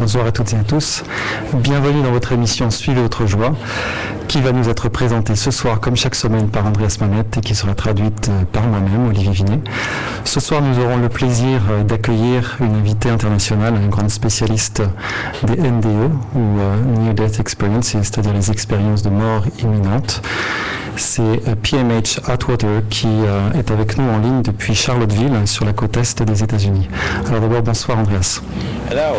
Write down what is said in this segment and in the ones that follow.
Bonsoir à toutes et à tous. Bienvenue dans votre émission Suivez votre joie, qui va nous être présentée ce soir, comme chaque semaine, par Andreas Manette et qui sera traduite par moi-même, Olivier Vinet. Ce soir, nous aurons le plaisir d'accueillir une invitée internationale, une grande spécialiste des NDE, ou Near Death Experiences, c'est-à-dire les expériences de mort imminente. C'est PMH Atwater qui est avec nous en ligne depuis Charlottesville, sur la côte est des États-Unis. Alors d'abord, bonsoir Andreas. Hello,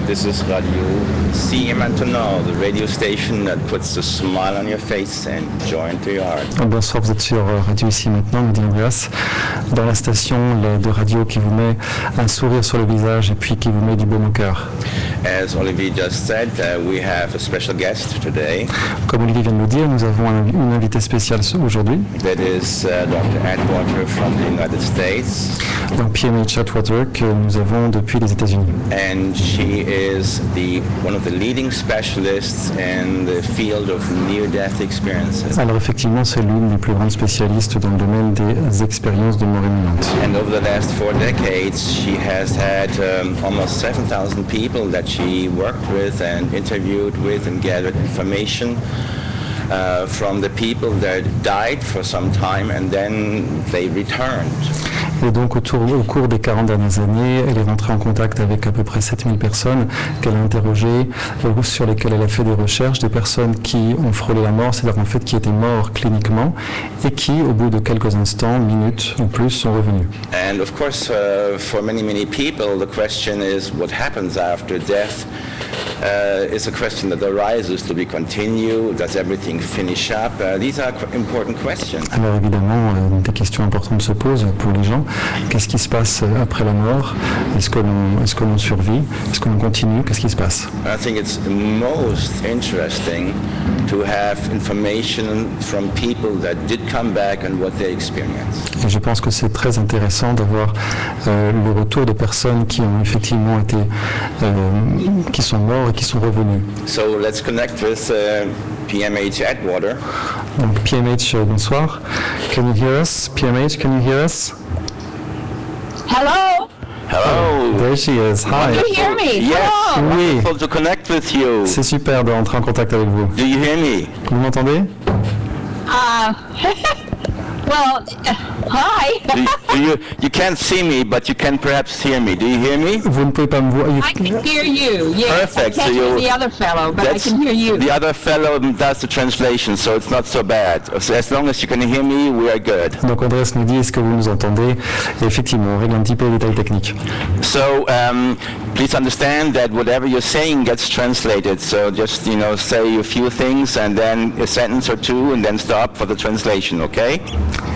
this is Radio CM Antonov, the radio station that puts a smile on your face and joy into your heart. Bonsoir, vous êtes sur Radio Ici Maintenant, me dit Andreas, dans la station de radio qui vous met un sourire sur le visage et puis qui vous met du baume au cœur. As Olivier just said, we have a special guest today. Comme Olivier vient de le dire, nous avons une invitée spéciale aujourd'hui. That is Dr. Atwater from the United States. Donc PMH Atwater que nous avons depuis les États-Unis. And she is one of the leading specialists in the field of near-death experiences. Alors effectivement, c'est l'une des plus grandes spécialistes dans le domaine des expériences de mort imminente. And over the last 4 decades, she has had almost 7,000 people that she worked with and interviewed with and gathered information from the people that died for some time and then they returned. Et donc au cours des 40 dernières années, elle est rentrée en contact avec à peu près 7000 personnes qu'elle a interrogées, sur lesquelles elle a fait des recherches, des personnes qui ont frôlé la mort, c'est-à-dire en fait qui étaient morts cliniquement et qui, au bout de quelques instants, minutes ou plus, sont revenus. And of course, for many people, the question is what happens after death. It's a question that arises. Do we continue? Does everything finish up? These are important questions. Alors évidemment, des questions importantes se posent pour les gens. Qu'est-ce qui se passe après la mort? Est-ce que l'on survit? Est-ce que l'on continue? Qu'est-ce qui se passe? I think it's most interesting to have information from people that did come back and what they experienced. Et je pense que c'est très intéressant d'avoir le retour de personnes qui ont effectivement été, qui sont morts et qui sont revenus. So let's connect with PMH Atwater. Donc PMH, bonsoir. Can you hear us? PMH, can you hear us? Hello. Hello. There she is. Hi. Can you hear me? Yes. Hello. Oui. Wonderful to connect with you. C'est super d'entrer en contact avec vous. Do you hear me? Vous m'entendez? Well, hi. You can't see me, but you can perhaps hear me. Do you hear me? Vous ne pouvez pas me voir. I can hear you. Yes, Perfect. I can't So hear the other fellow, but I can hear you. The other fellow does the translation, so it's not so bad. So as long as you can hear me, we are good. Donc Andreas nous dit, est-ce que vous nous entendez? Et effectivement, on règle un petit peu les détails techniques. So please understand that whatever you're saying gets translated. So just, say a few things and then a sentence or two and then stop for the translation, okay?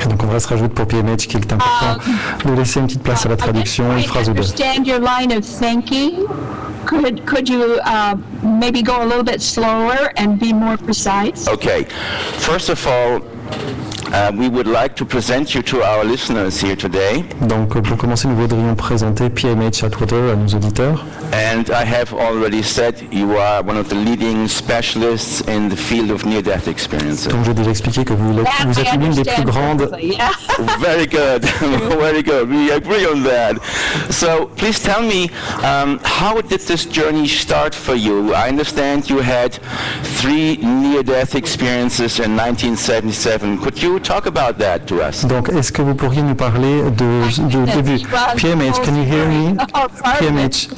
Et donc Andreas rajoute pour PMH qu'il est important de laisser une petite place à la traduction, une phrase ou deux. I understand your line of thinking. Could you maybe go a little bit slower and be more precise? Okay. First of all, we would like to present you to our listeners here today. Donc pour commencer, nous voudrions présenter PMH Atwater à nos auditeurs. And I have already said you are one of the leading specialists in the field of near-death experiences. Donc j'ai déjà expliqué que vous êtes l'une des plus grandes. Very good, very good. We agree on that. So please tell me, how did this journey start for you? I understand you had 3 near-death experiences in 1977. Could you talk about that to us? Donc est-ce que vous pourriez nous parler du début? PMH, can you hear me? PMH.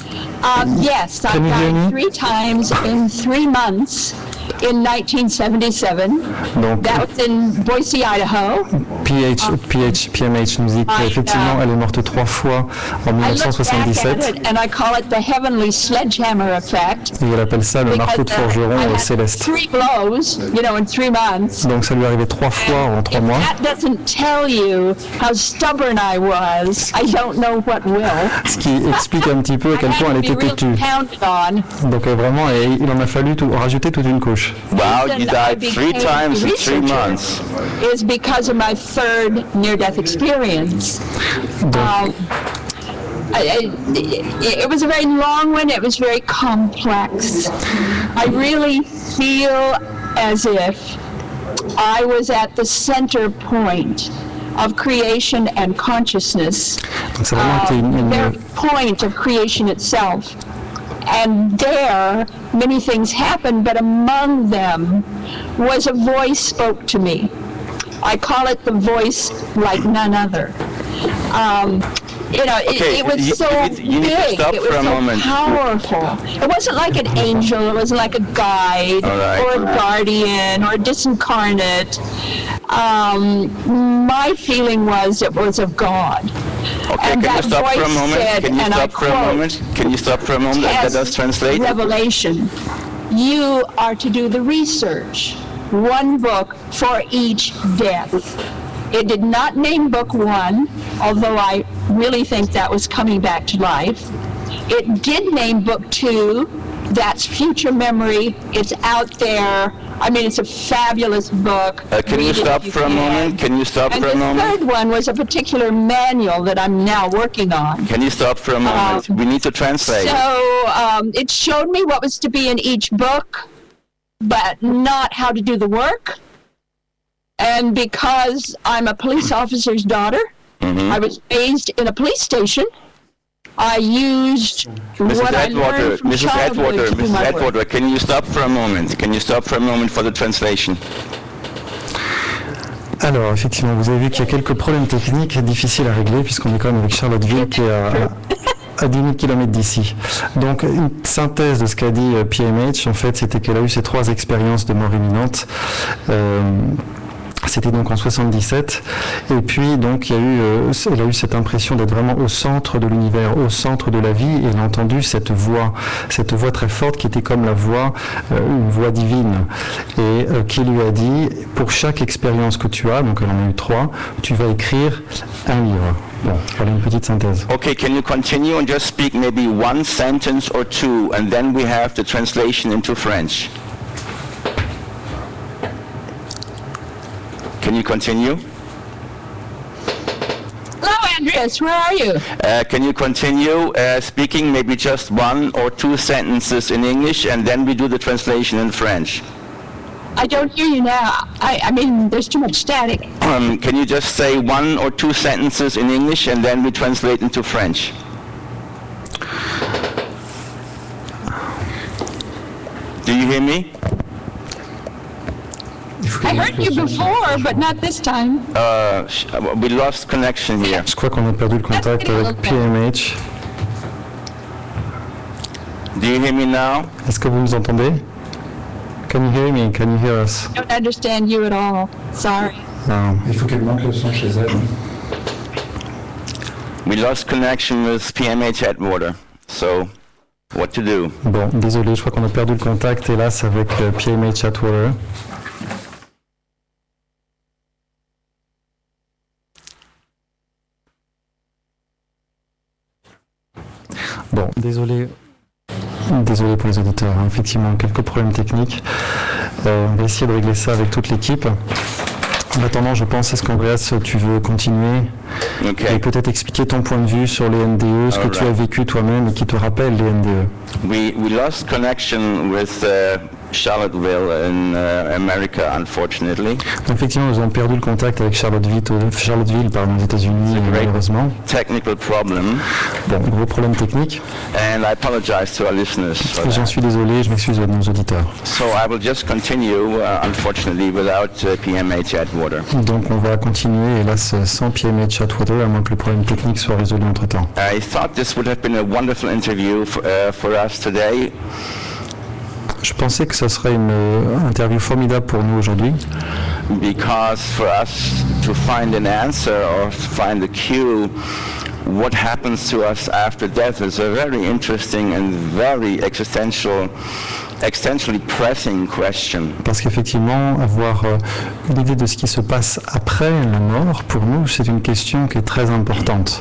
Yes, I Can you hear me? died 3 times in 3 months in 1977. Donc That was in Boise, Idaho. PMH nous dit qu'effectivement elle est morte 3 fois en I look back 1977 at it and I call it the heavenly sledgehammer effect. et elle appelle ça le marteau de Because, forgeron I had céleste. 3 blows, in 3 months. Donc ça lui est arrivé 3 fois en 3 If mois. that doesn't tell you how stubborn I was, I don't know what will. Ce qui explique un petit peu à I quel point had elle to be était têtue. really pounded on. Donc vraiment, il en a fallu rajouter toute une couche. Wow, you Reason I died 3 became times a in 3 researcher months. Is because of my 3rd near-death experience. It was a very long one. It was very complex. I really feel as if I was at the center point of creation and consciousness, Donc ça a vraiment été the very point of creation itself. And there, many things happened, but among them was a voice spoke to me. I call it the voice like none other. It was so big, it was so powerful. It wasn't like an angel, it wasn't like a guide or a guardian or a disincarnate. My feeling was it was of God. Okay, and can you stop for a moment? Said, Can you stop for a moment? Let us translate. Revelation. You are to do the research. One book for each death. It did not name book 1, although I really think that was coming back to life. It did name book 2. That's future memory. It's out there. I mean, it's a fabulous book. Can you stop for a moment? Can you stop for a moment? And the third one was a particular manual that I'm now working on. Can you stop for a moment? We need to translate. So it showed me what was to be in each book, but not how to do the work. And because I'm a police officer's daughter, I was raised in a police station. I used what I learned from childhood to do my work. Atwater, can you stop for a moment? Can you stop for a moment for the translation? Alors, effectivement, vous avez vu qu'il y a quelques problèmes techniques difficiles à régler, puisqu'on est quand même avec Charlottesville qui est à 10 000 km d'ici. Donc, une synthèse de ce qu'a dit PMH, en fait, c'était qu'elle a eu ces 3 expériences de mort imminente. C'était donc en 77, et puis donc elle a eu cette impression d'être vraiment au centre de l'univers, au centre de la vie, et elle a entendu cette voix très forte qui était comme la voix, une voix divine, et qui lui a dit, pour chaque expérience que tu as, donc elle en a eu 3, tu vas écrire un livre. Bon, voilà une petite synthèse. Okay, can you continue and just speak maybe 1 sentence or 2, and then we have the translation into French. Can you continue? Hello, Andreas. Where are you? Can you continue speaking maybe just 1 or 2 sentences in English, and then we do the translation in French? I don't hear you now. I mean, there's too much static. Can you just say 1 or 2 sentences in English, and then we translate into French? Do you hear me? I heard you before, but not this time. We lost connection here. Je crois qu'on a perdu le contact avec PMH. Do you hear me now? Est-ce que vous nous entendez? Can you hear me? Can you hear us? I don't understand you at all. Sorry. Non, il faut qu'elle monte le son chez elle. We lost connection with PMH Atwater. So, what to do? Bon, désolé, je crois qu'on a perdu le contact, hélas, avec PMH Atwater. Bon, désolé pour les auditeurs, hein. Effectivement, quelques problèmes techniques. On va essayer de régler ça avec toute l'équipe. En attendant, je pense, est-ce qu'Andreas, tu veux continuer et peut-être expliquer ton point de vue sur les NDE, ce que tu as vécu toi-même et qui te rappelle les NDE? We lost connection with Charlottesville in America, unfortunately. Effectivement, nous avons perdu le contact avec Charlottesville, aux États-Unis, malheureusement. Technical problem. Bon, gros problème technique. And I apologize to our listeners. J'en suis désolé, je m'excuse à nos auditeurs. So I will just continue, unfortunately, without PMH Atwater. Donc on va continuer, hélas, sans PMH Atwater, à moins que le problème technique soit résolu entre-temps. I thought this would have been a wonderful interview for us today. Je pensais que ce serait une interview formidable pour nous aujourd'hui. Because for us to find an answer or find a cue, what happens to us after death is a very interesting and very existentially pressing question. Parce qu'effectivement, avoir une idée de ce qui se passe après la mort, pour nous, c'est une question qui est très importante.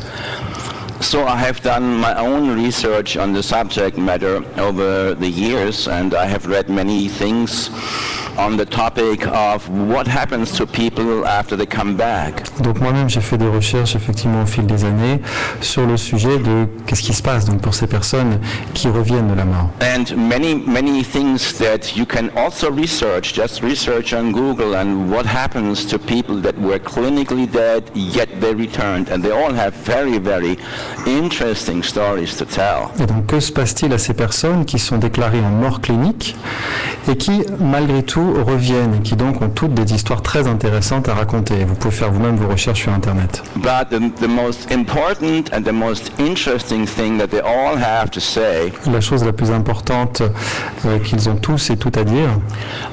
So I have done my own research on the subject matter over the years, and I have read many things on the topic of what happens to people after they come back. Donc moi-même j'ai fait des recherches effectivement au fil des années sur le sujet de qu'est-ce qui se passe donc pour ces personnes qui reviennent de la mort. And many things that you can also research, just research on Google and what happens to people that were clinically dead yet they returned, and they all have very interesting stories to tell. Et donc que se passe-t-il à ces personnes qui sont déclarées en mort clinique et qui malgré tout reviennent et qui donc ont toutes des histoires très intéressantes à raconter. Vous pouvez faire vous-même vos recherches sur Internet. But the most important and the most interesting thing that they all have to say, La chose la plus importante qu'ils ont tous et tout à dire,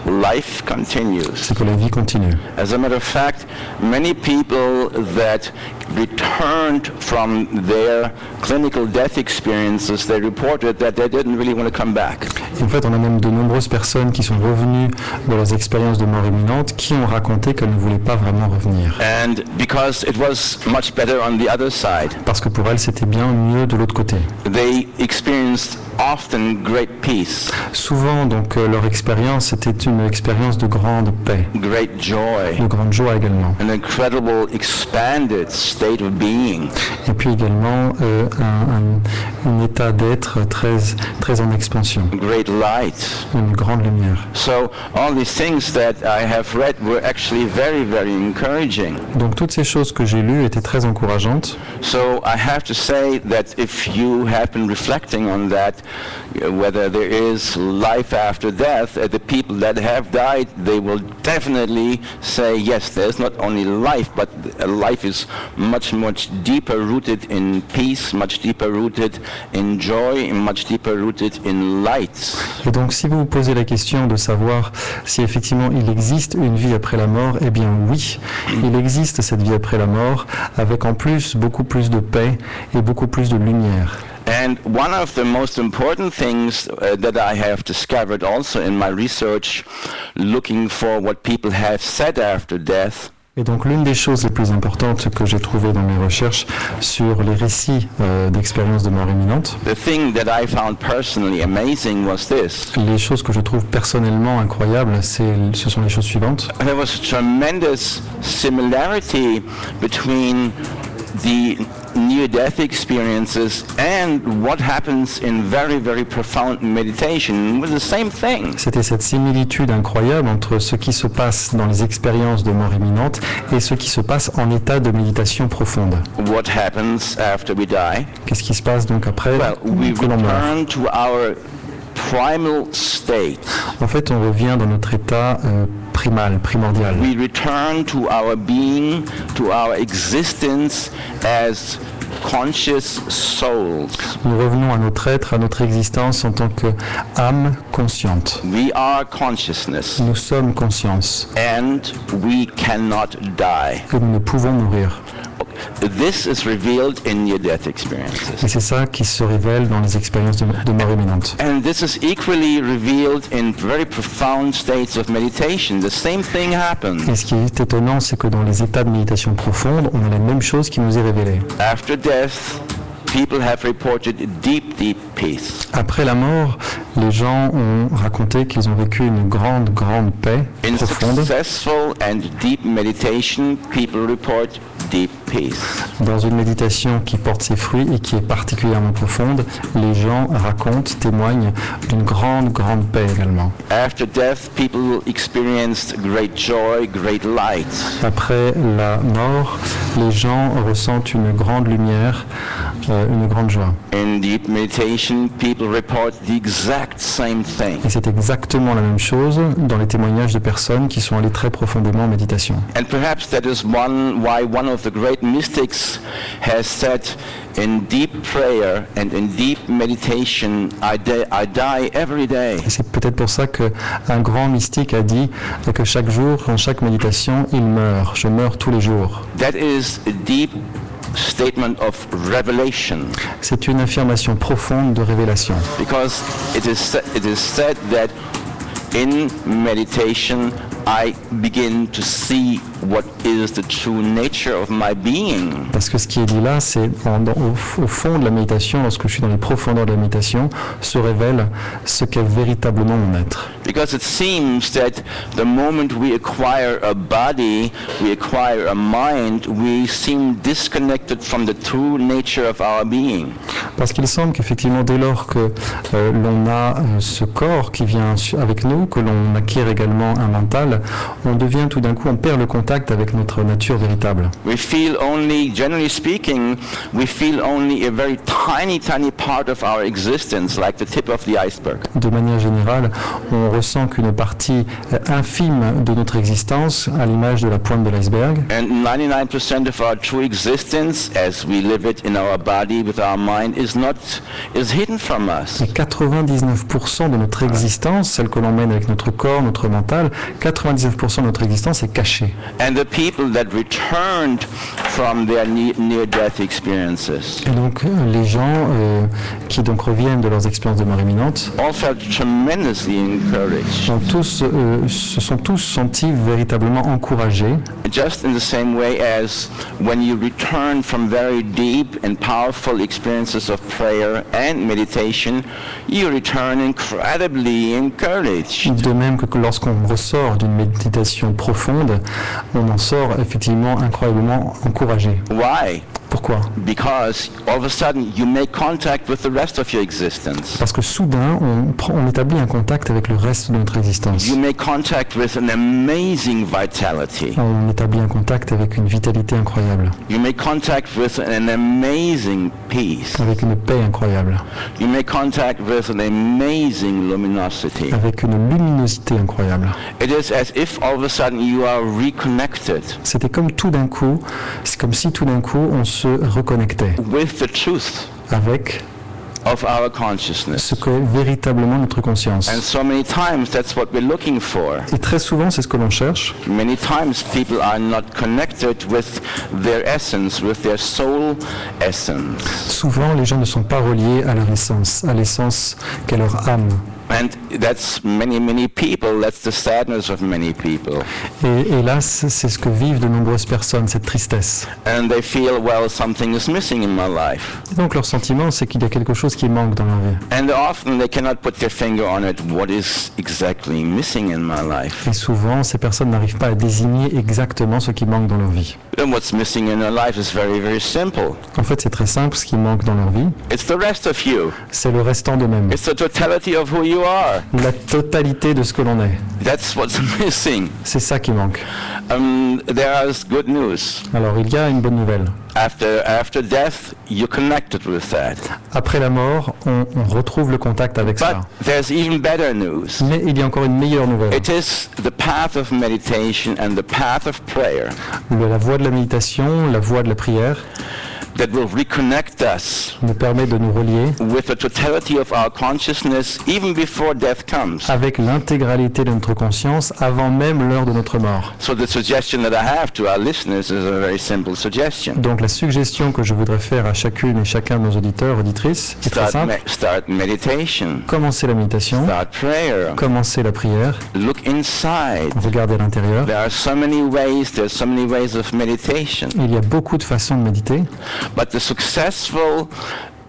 life continues. c'est que la vie continue. As a matter of fact, many people that returned from their clinical death experiences, they reported that they didn't really want to come back. Et en fait, on a même de nombreuses personnes qui sont revenues de leurs expériences de mort imminente qui ont raconté qu'elles ne voulaient pas vraiment revenir. And because it was much better on the other side. Parce que pour elles, c'était bien mieux de l'autre côté. They experienced often great peace. Souvent, donc, leur expérience, c'était une expérience de grande paix, Great joy. de grande joie également. An incredible expanded state of being. Et puis également un état d'être très en expansion, Great light. une grande lumière. So all these things that I have read were actually very encouraging. Donc toutes ces choses que j'ai lues étaient très encourageantes. So I have to say that if you have been reflecting on that, whether there is life after death, the people that have died, they will definitely say, yes, there's not only life, but life is much deeper rooted in peace, much deeper rooted in joy, and much deeper rooted in light. Et donc si vous vous posez la question de savoir si effectivement il existe une vie après la mort, eh bien oui, il existe cette vie après la mort, avec en plus beaucoup plus de paix et beaucoup plus de lumière. And one of the most important things that I have discovered also in my research, looking for what people have said after death, Et donc l'une des choses les plus importantes que j'ai trouvées dans mes recherches sur les récits d'expériences de mort imminente, the thing that I found personally amazing was this. les choses que je trouve personnellement incroyables, ce sont les choses suivantes. There was a tremendous similarity between the near-death experiences and what happens in very profound meditation with the same thing. C'était cette similitude incroyable entre ce qui se passe dans les expériences de mort imminente et ce qui se passe en état de méditation profonde. What happens after we die? Qu'est-ce qui se passe donc après Well, we que l'on meurt? return to our primal state. En fait, on revient dans notre état primordial. We return to our being, to our existence as conscious souls. Nous revenons à notre être, à notre existence en tant qu'âme consciente. We are consciousness, Nous sommes conscience and we cannot die. et nous ne pouvons mourir. This is revealed in near-death experiences. Et c'est ça qui se révèle dans les expériences de mort imminente. And this is equally revealed in very profound states of meditation. The same thing happens. Et ce qui est étonnant, c'est que dans les états de méditation profonde, on a la même chose qui nous est révélée. After death, people have reported deep peace. Après la mort, les gens ont raconté qu'ils ont vécu une grande paix In profonde. successful and deep meditation, people report deep peace. Dans une méditation qui porte ses fruits et qui est particulièrement profonde, les gens racontent, témoignent d'une grande paix également. After death, people experienced great joy, great light. Après la mort, les gens ressentent une grande lumière, une grande joie. In deep meditation, people report the exact same thing. Et c'est exactement la même chose dans les témoignages de personnes qui sont allées très profondément en méditation. And perhaps that is why one of the great mystics has said, in deep prayer and in deep meditation, I die every day. Et c'est peut-être pour ça qu'un grand mystique a dit que chaque jour, en chaque méditation, il meurt. Je meurs tous les jours. That is a deep statement of revelation. C'est une affirmation profonde de révélation. Because it is said that in meditation I begin to see what is the true nature of my being. Parce que ce qui est dit là, c'est au fond de la méditation, lorsque je suis dans les profondeurs de la méditation, se révèle ce qu'est véritablement mon être. Because it seems that the moment we acquire a body, we acquire a mind, we seem disconnected from the true nature of our being. Parce qu'il semble qu'effectivement, dès lors que l'on a ce corps qui vient avec nous, que l'on acquiert également un mental, on devient tout d'un coup, on perd le contact avec notre nature véritable. We feel only, generally speaking, we feel only a very tiny part of our existence, like the tip of the iceberg. De manière générale, on ressent qu'une partie infime de notre existence, à l'image de la pointe de l'iceberg. And 99% of our true existence, as we live it in our body with our mind, is hidden from us. Et 99% de notre existence, celle que l'on mène avec notre corps, notre mental, 99% de notre existence est cachée. And the people that returned from their near-death experiences Et donc les gens qui donc reviennent de leurs expériences de mort imminente all felt tremendously encouraged. se sont tous sentis véritablement encouragés, Just in the same way as when you return from very deep and powerful experiences of prayer and meditation, you return incredibly encouraged. de même que lorsqu'on ressort d'une méditation profonde, on en sort effectivement incroyablement encouragé. Why? Pourquoi ? Because all of a sudden you make contact with the rest of your existence. Parce que soudain, on établit un contact avec le reste de notre existence. You make contact with an amazing vitality. On établit un contact avec une vitalité incroyable, You make contact with an amazing peace. avec une paix incroyable, You make contact with an amazing luminosity. avec une luminosité incroyable. It is as if all of a sudden you are reconnected C'était comme tout d'un coup, c'est comme si tout d'un coup on se reconnectait with the truth avec of our consciousness. ce qu'est véritablement notre conscience. And so many times that's what we're looking for. Et très souvent, c'est ce que l'on cherche. Many times people are not connected with their essence, with their soul essence. Souvent, les gens ne sont pas reliés à leur essence, à l'essence qu'est leur âme. And that's many people, that's the sadness of many people. Et hélas, c'est ce que vivent de nombreuses personnes, cette tristesse. And they feel, well, something is missing in my life. Et donc leur sentiment, c'est qu'il y a quelque chose qui manque dans leur vie. And often they cannot put their finger on it. What is exactly missing in my life? Et souvent, ces personnes n'arrivent pas à désigner exactement ce qui manque dans leur vie. And what's missing in their life is very, very simple. En fait, c'est très simple, ce qui manque dans leur vie, It's the rest of you. c'est le restant d'eux-mêmes. It's the totality of who you are. La totalité de ce que l'on est. That's what's missing. C'est ça qui manque. There's good news. Alors, il y a une bonne nouvelle. After death, you're connected with that. Après la mort, on retrouve le contact avec But ça. there's even better news. Mais il y a encore une meilleure nouvelle. It is the path of meditation and the path of prayer La voie de la méditation, la voie de la prière, that will reconnect us nous permet de nous relier with the totality of our consciousness even before death comes. avec l'intégralité de notre conscience avant même l'heure de notre mort. So the suggestion that I have to our listeners is a very simple suggestion. Donc la suggestion que je voudrais faire à chacune et chacun de nos auditeurs, auditrices, est très simple. Start meditation. Commencez la méditation, Start prayer. commencez la prière, Look inside. regardez à l'intérieur. There are so many ways of meditation. Il y a beaucoup de façons de méditer, But the successful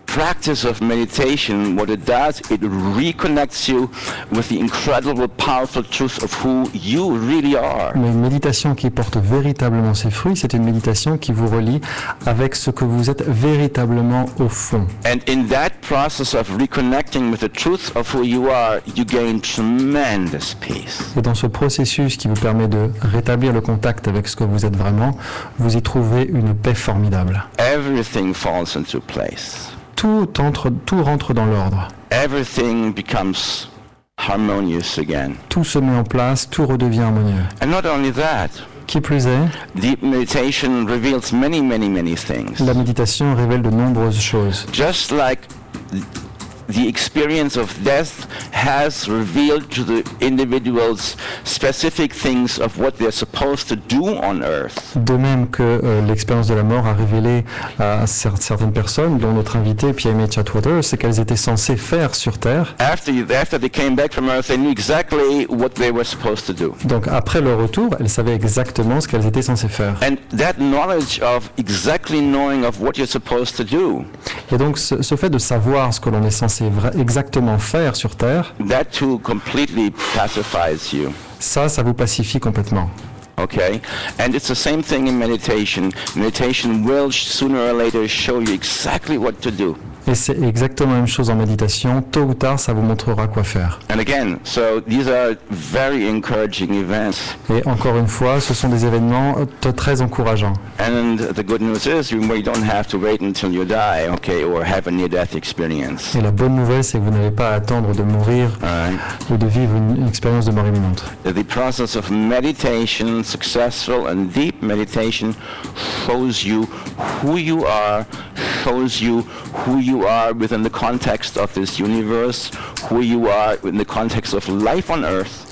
practice of meditation, what it does, it reconnects you with the incredible, powerful truth of who you really are. mais une méditation qui porte véritablement ses fruits, c'est une méditation qui vous relie avec ce que vous êtes véritablement au fond. And in that process of reconnecting with the truth of who you are, you gain tremendous peace. Et dans ce processus qui vous permet de rétablir le contact avec ce que vous êtes vraiment, vous y trouvez une paix formidable. Everything falls into place. Tout rentre dans l'ordre. Everything becomes harmonious again. Tout se met en place, tout redevient harmonieux. And not only that, Qui plus est, deep meditation reveals many things. la méditation révèle de nombreuses choses. Just like the experience of death has revealed to the individuals specific things of what they're supposed to do on earth. De même que l'expérience de la mort a révélé à certaines personnes, dont notre invité Pierre-Aimé Chatwater, c'est qu'elles étaient censées faire sur Terre. After they came back from earth, they knew exactly what they were supposed to do. Donc après leur retour, elles savaient exactement ce qu'elles étaient censées faire. And that knowledge of exactly knowing of what you're supposed to do, Et donc ce fait de savoir ce que l'on est censé exactement faire sur Terre, that too completely pacifies you. ça vous pacifie complètement. Okay? And it's the same thing in meditation. Meditation will sooner or later show you exactly what to do. Et c'est exactement la même chose en méditation. Tôt ou tard, ça vous montrera quoi faire. And again, so these are very encouraging events. Et encore une fois, ce sont des événements très encourageants. And the good news is you don't have to wait until you die, okay, or have a near-death experience. Et la bonne nouvelle, c'est que vous n'avez pas à attendre de mourir ou de vivre une expérience de mort imminente. The process of meditation, successful and deep meditation, shows you who you are, shows you who you are within the context of this universe, who you are in the context of life on earth.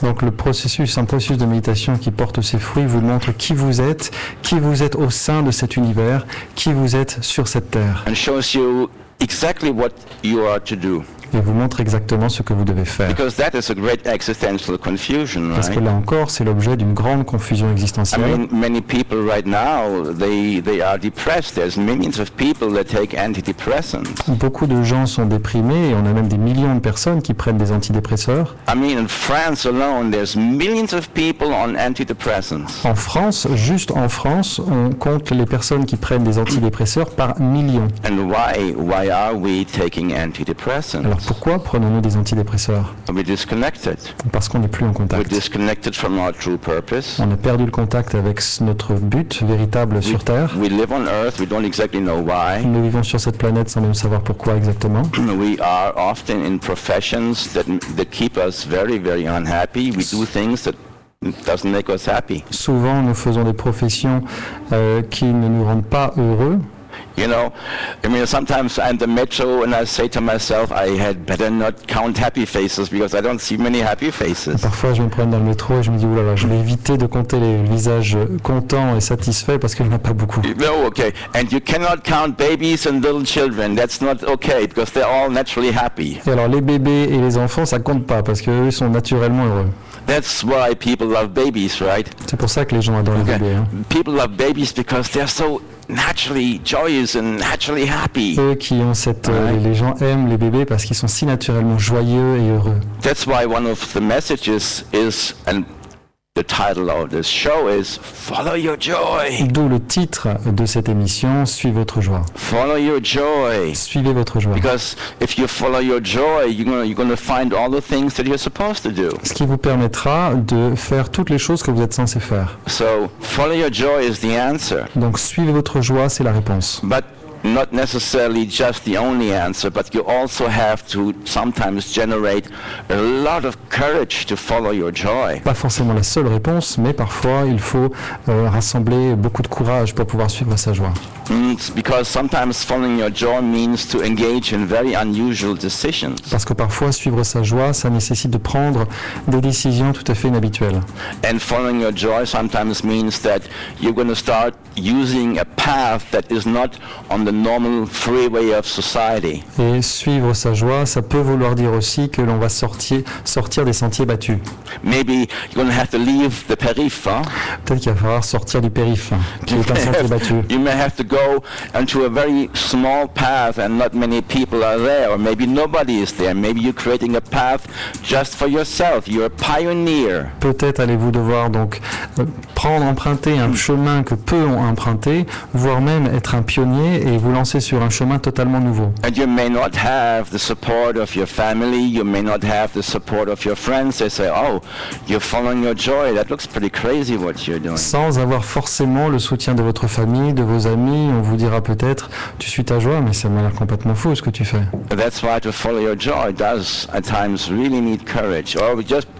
Donc un processus de méditation qui porte ses fruits vous montre qui vous êtes au sein de cet univers, qui vous êtes sur cette terre. And shows you exactly what you are to do. Et vous montre exactement ce que vous devez faire. Because that is a great existential confusion, right? Parce que là encore, c'est l'objet d'une grande confusion existentielle. I mean, many people right now, they are depressed. There's millions of people that take antidepressants. Beaucoup de gens sont déprimés et on a même des millions de personnes qui prennent des antidépresseurs. I mean, in France alone, there's millions of people on antidepressants. En France, juste en France, on compte les personnes qui prennent des antidépresseurs par millions. And why are we taking antidepressants? Alors pourquoi prenons-nous des antidépresseurs? We're disconnected. Parce qu'on n'est plus en We're contact. disconnected from our true purpose. On a perdu le contact avec notre but véritable sur Terre. We live on Earth. We don't exactly know why. Nous vivons sur cette planète sans même savoir pourquoi exactement. We are often in professions that keep us very, very unhappy. We do things that doesn't make us happy. Souvent, nous faisons des professions qui ne nous rendent pas heureux. You know, I mean, sometimes I'm in the metro and I say to myself, I had better not count happy faces because I don't see many happy faces. Parfois, je me promène dans le métro et je me dis, oulala, je vais éviter de compter les visages contents et satisfaits parce qu'il n'y en a pas beaucoup. No, okay. And you cannot count babies and little children. That's not okay because they're all naturally happy. Et alors, les bébés et les enfants, ça compte pas parce qu'eux sont naturellement heureux. That's why people love babies, right? C'est pour ça que les gens adorent les bébés. Hein. People love babies because they're so naturally joyous and naturally happy. Eux qui ont cette, les gens aiment les bébés parce qu'ils sont si naturellement joyeux et heureux. That's why one of the messages is, and the title of this show is Follow Your Joy. D'où le titre de cette émission, Suivez votre joie. Follow your joy. Suivez votre joie. Because if you follow your joy, you're going to find all the things that you're supposed to do. Ce qui vous permettra de faire toutes les choses que vous êtes censé faire. So, follow your joy is the answer. Donc suivez votre joie, c'est la réponse. But not necessarily just the only answer, but you also have to sometimes generate a lot of courage to follow your joy. Pas forcément la seule réponse, mais parfois il faut rassembler beaucoup de courage pour pouvoir suivre sa joie. Because sometimes following your joy means to engage in very unusual decisions. Parce que parfois suivre sa joie, ça nécessite de prendre des décisions tout à fait inhabituelles. And following your joy sometimes means that you're going to start using a path that is not on the normal freeway of society. Et suivre sa joie, ça peut vouloir dire aussi que l'on va sortir des sentiers battus. Maybe you're going to have to leave the périph', huh? Peut-être qu'il va falloir sortir du périph', qui est un sentier battu. You may have to go into a very small path and not many people are there, or maybe nobody is there. Maybe you're creating a path just for yourself. You're a pioneer. Peut-être allez-vous devoir donc emprunter un chemin que peu ont emprunté, voire même être un pionnier et vous lancer sur un chemin totalement nouveau. And you may not have the support of your family, you may not have the support of your friends. They say, oh, you're following your joy. That looks pretty crazy what you're doing. Sans avoir forcément le soutien de votre famille, de vos amis, on vous dira peut-être, tu suis ta joie, mais ça m'a l'air complètement fou ce que tu fais. That's why to follow your joy does at times really need courage. Or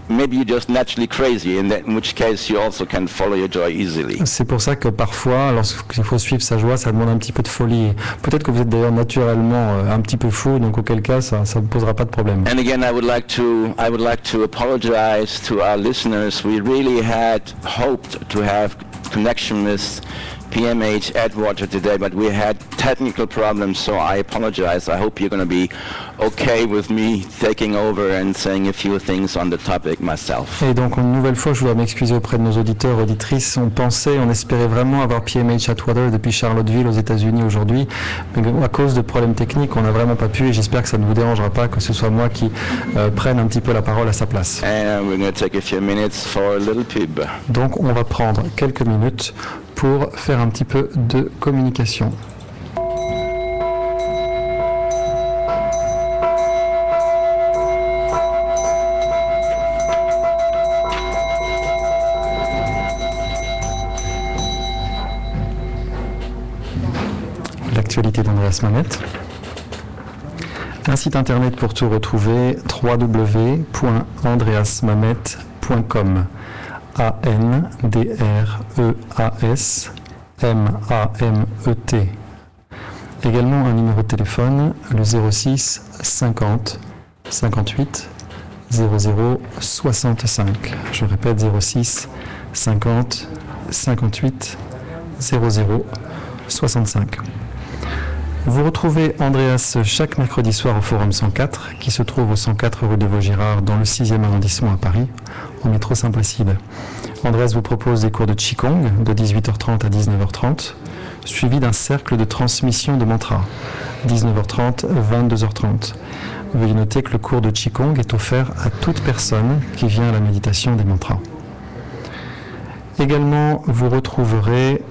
maybe you're just naturally crazy, in which case you also can follow your joy easily. C'est pour ça que parfois joie. Lorsqu'il faut suivre sa joie, ça demande un petit peu de folie. Peut-être que vous êtes d'ailleurs naturellement un petit peu fou, donc auquel cas, ça ne posera pas de problème. And again, I would like to apologize to our listeners. We really had hoped to have connection with PMH Edgewater today, but we had technical problems, so I apologize. I hope you're going to be okay with me taking over and saying a few things on the topic myself. Et donc, une nouvelle fois, je dois m'excuser auprès de nos auditeurs, auditrices. On espérait vraiment avoir PMH Atwater depuis Charlottesville aux États-Unis aujourd'hui, mais à cause de problèmes techniques, on n'a vraiment pas pu, et j'espère que ça ne vous dérangera pas que ce soit moi qui prenne un petit peu la parole à sa place. And we're going to take a few minutes for a little pib. Donc, on va prendre quelques minutes pour faire un petit peu de communication. L'actualité d'Andreas Manette. Un site internet pour tout retrouver, www.andreasmamet.com. ANDREASMAMET. Également un numéro de téléphone, le 06 50 58 00 65. Je répète, 06 50 58 00 65. Vous retrouvez Andreas chaque mercredi soir au Forum 104, qui se trouve au 104 rue de Vaugirard, dans le 6e arrondissement à Paris, au métro Saint-Placide. Andreas vous propose des cours de Qigong de 18h30 à 19h30, suivi d'un cercle de transmission de mantras, 19h30, 22h30. Veuillez noter que le cours de Qigong est offert à toute personne qui vient à la méditation des mantras. Également, vous retrouverez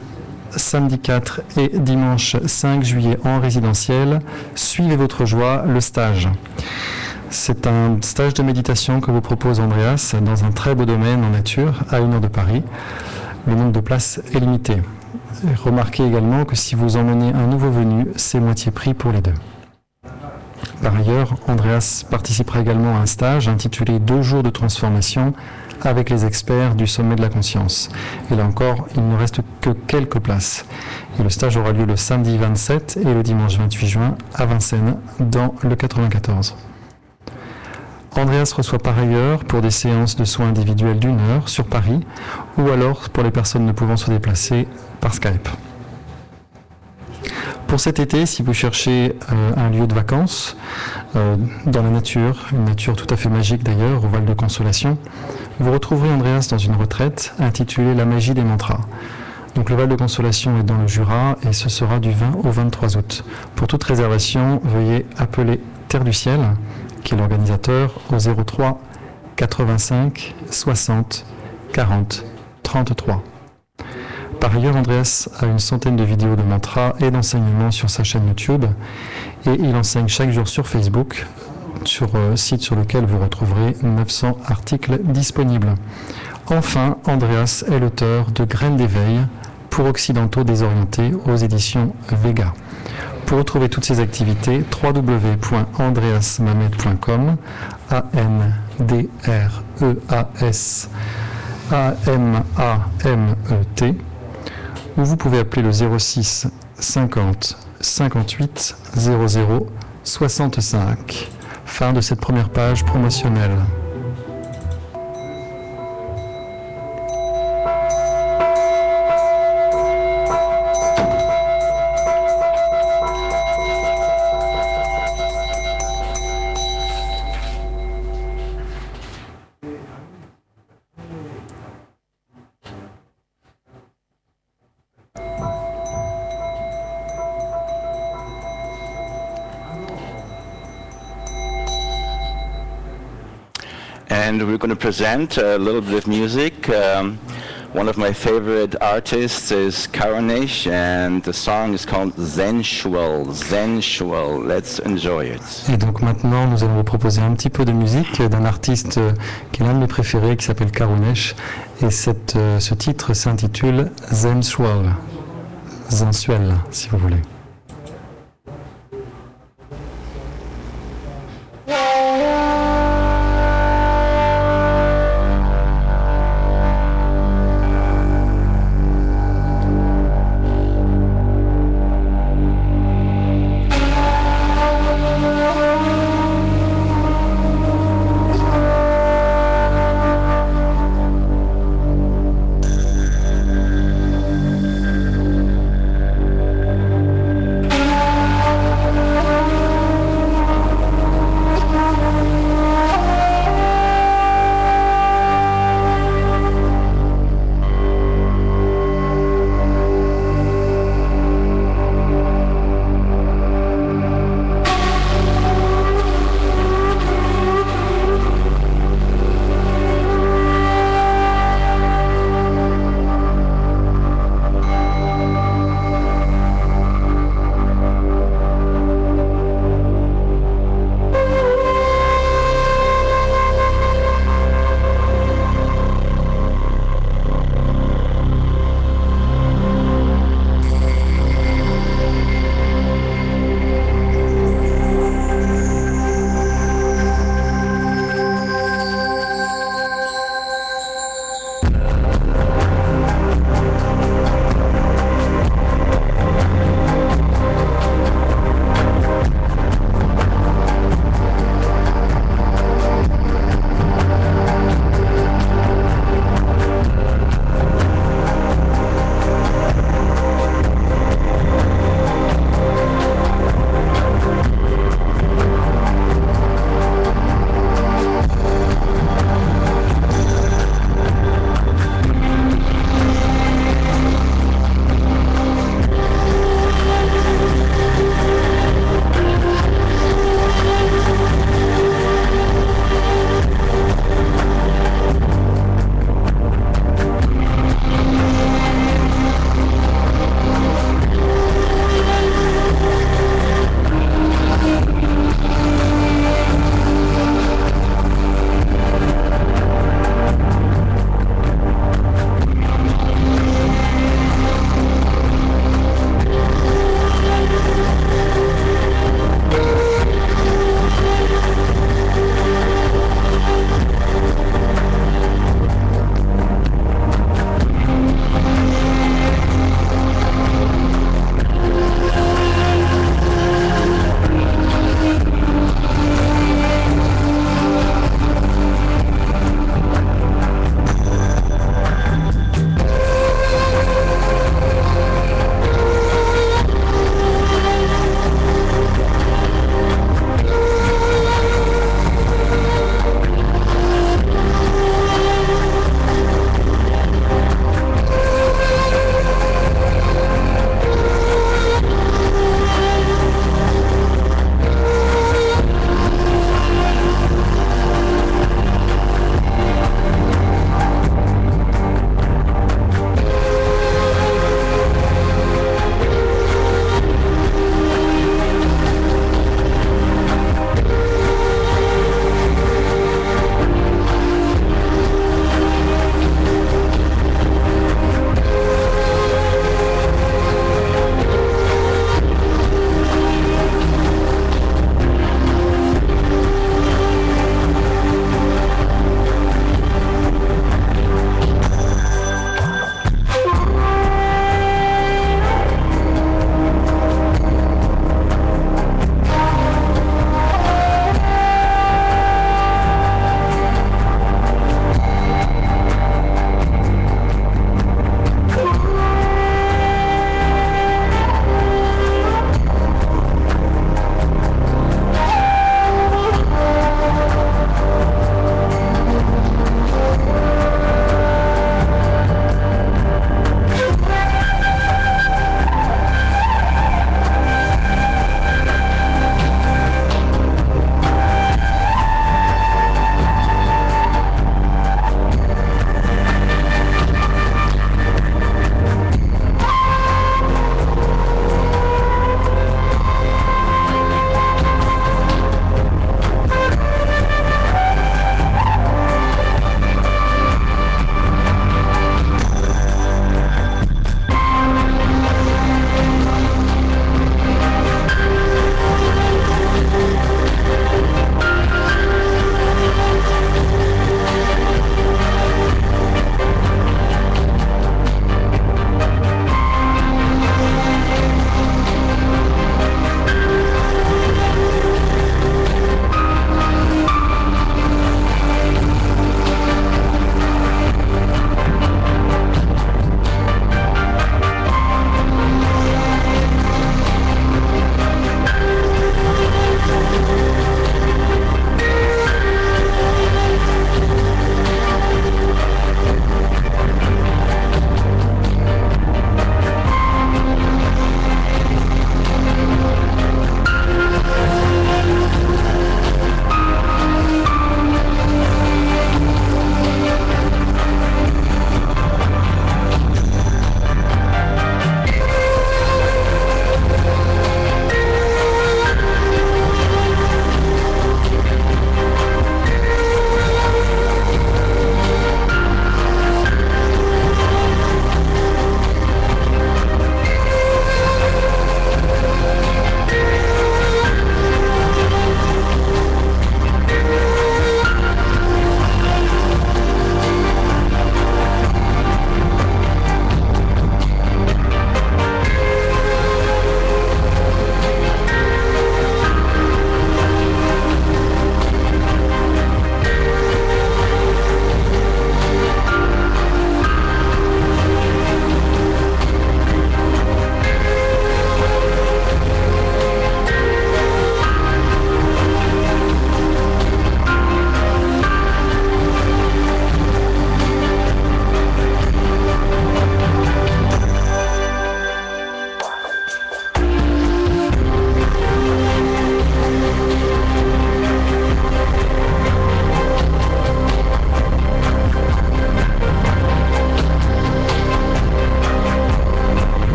samedi 4 et dimanche 5 juillet en résidentiel, Suivez votre joie, le stage. C'est un stage de méditation que vous propose Andreas dans un très beau domaine en nature, à 1 heure de Paris. Le nombre de places est limité. Remarquez également que si vous emmenez un nouveau venu, c'est moitié prix pour les deux. Par ailleurs, Andreas participera également à un stage intitulé 2 jours de transformation avec les experts du sommet de la conscience. Et là encore, il ne reste que quelques places. Et le stage aura lieu le samedi 27 et le dimanche 28 juin à Vincennes, dans le 94. Andreas reçoit par ailleurs pour des séances de soins individuels d'1 heure sur Paris, ou alors pour les personnes ne pouvant se déplacer par Skype. Pour cet été, si vous cherchez un lieu de vacances dans la nature, une nature tout à fait magique d'ailleurs, au Val de Consolation, vous retrouverez Andreas dans une retraite intitulée La magie des mantras. Donc le Val de Consolation est dans le Jura et ce sera du 20 au 23 août. Pour toute réservation, veuillez appeler Terre du Ciel, qui est l'organisateur, au 03 85 60 40 33. Par ailleurs, Andreas a une centaine de vidéos de mantras et d'enseignements sur sa chaîne YouTube et il enseigne chaque jour sur Facebook, sur site sur lequel vous retrouverez 900 articles disponibles. Enfin, Andreas est l'auteur de Graines d'éveil pour occidentaux désorientés aux éditions Vega. Pour retrouver toutes ces activités, www.andreasmamet.com, ANDREASMAMET, ou vous pouvez appeler le 06 50 58 00 65. Fin de cette première page promotionnelle. And we're going to present a little bit of music. One of my favorite artists is Karunesh, and the song is called Sensual. Sensual. Let's enjoy it. Et donc maintenant, nous allons vous proposer un petit peu de musique d'un artiste qui est l'un de mes préférés, qui s'appelle Karunesh. Et ce titre s'intitule Sensual. Sensuel, si vous voulez.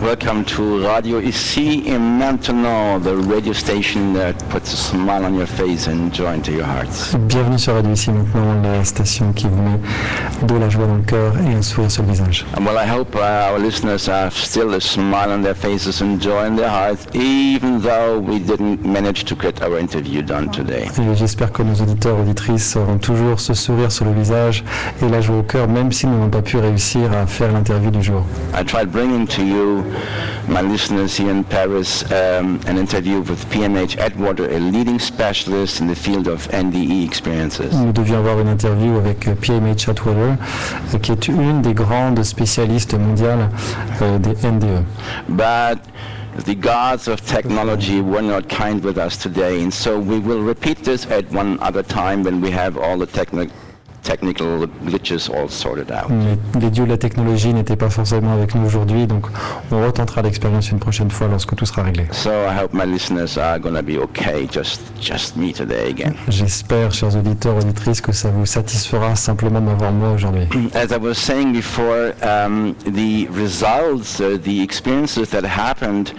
Welcome to Radio Ici in Maintenant, the radio station that puts a smile on your face and joy into your hearts. Bienvenue sur Radio Ici Maintenant, la station qui vous met de la joie dans le cœur et un sourire sur le visage. Well, I hope our listeners have still a smile on their faces and joy in their hearts, even though we didn't manage to get our interview done today. Et j'espère que nos auditeurs et auditrices auront toujours ce sourire sur le visage et la joie au cœur, même si nous n'avons pas pu réussir à faire l'interview du jour. I tried bringing to you, my listeners here in Paris, an interview with PMH Atwater, a leading specialist in the field of NDE experiences. Nous devions avoir une interview avec PMH Atwater, qui est une des grandes spécialistes mondiales des NDE. But the gods of technology were not kind with us today, and so we will repeat this at one other time when we have all the technical glitches all sorted out. Mais les dieux de la technologie n'étaient pas forcément avec nous aujourd'hui, donc on retentera l'expérience une prochaine fois lorsque tout sera réglé. So I hope my listeners are going to be okay, just me today again. J'espère, chers auditeurs, auditrices, que ça vous satisfera simplement de m'avoir moi aujourd'hui. As I was saying before, the results, the experiences that happened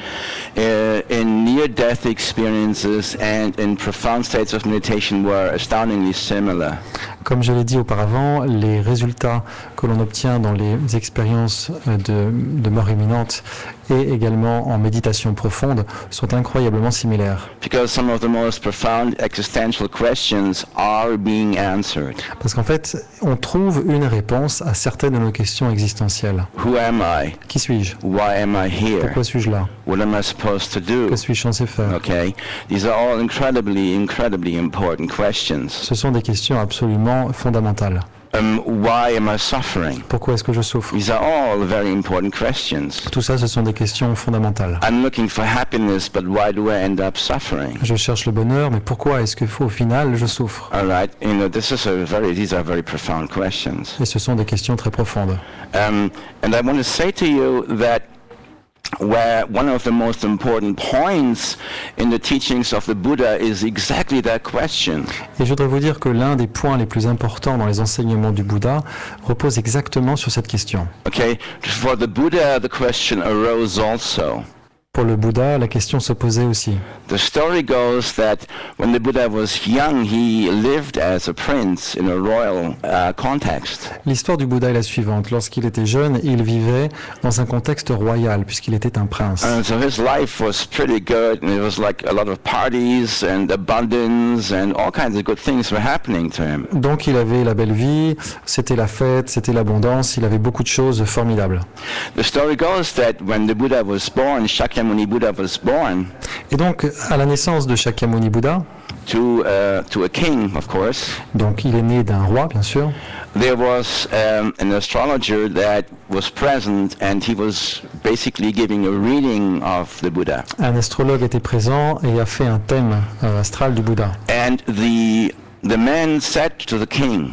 in near-death experiences and in profound states of meditation were astoundingly similar. Comme je l'ai dit auparavant, les résultats que l'on obtient dans les expériences de mort imminente et également en méditation profonde sont incroyablement similaires. Because some of the most profound existential questions are being answered. Parce qu'en fait, on trouve une réponse à certaines de nos questions existentielles. Who am I? Qui suis-je? Why am I here? Pourquoi suis-je là? What am I supposed to do? Que suis-je censé faire? Okay, these are all incredibly important questions. Ce sont des questions absolument fondamentales. Why am I suffering? Pourquoi est-ce que je souffre? These are all very important questions. Tout ça, ce sont des questions fondamentales. I'm looking for happiness, but why do I end up suffering? Je cherche le bonheur, mais pourquoi est-ce qu'au final, je souffre? All right, these are very profound questions. Et ce sont des questions très profondes. And I want to say to you that where one of the most important points in the teachings of the Buddha is exactly that question. Et je voudrais vous dire que l'un des points les plus importants dans les enseignements du Bouddha repose exactement sur cette question. Okay, for the Buddha, the question arose also. Pour le Bouddha, la question se posait aussi. The story goes that when the Buddha was young, he lived as a prince in a royal context. L'histoire du Bouddha est la suivante. Lorsqu'il était jeune, il vivait dans un contexte royal, puisqu'il était un prince. And so his life was pretty good, and it was like a lot of parties and abundance and all kinds of good things were happening to him. Donc il avait la belle vie, c'était la fête, c'était l'abondance, il avait beaucoup de choses formidables. The story goes that when the Buddha was born, Shakyamuni Buddha was born. Et donc, à la naissance de Shakyamuni Buddha, to a king, of course. Donc, il est né d'un roi, bien sûr. There was an astrologer that was present, and he was basically giving a reading of the Buddha. Un astrologue était présent et a fait un thème astral du Bouddha. And the man said to the king,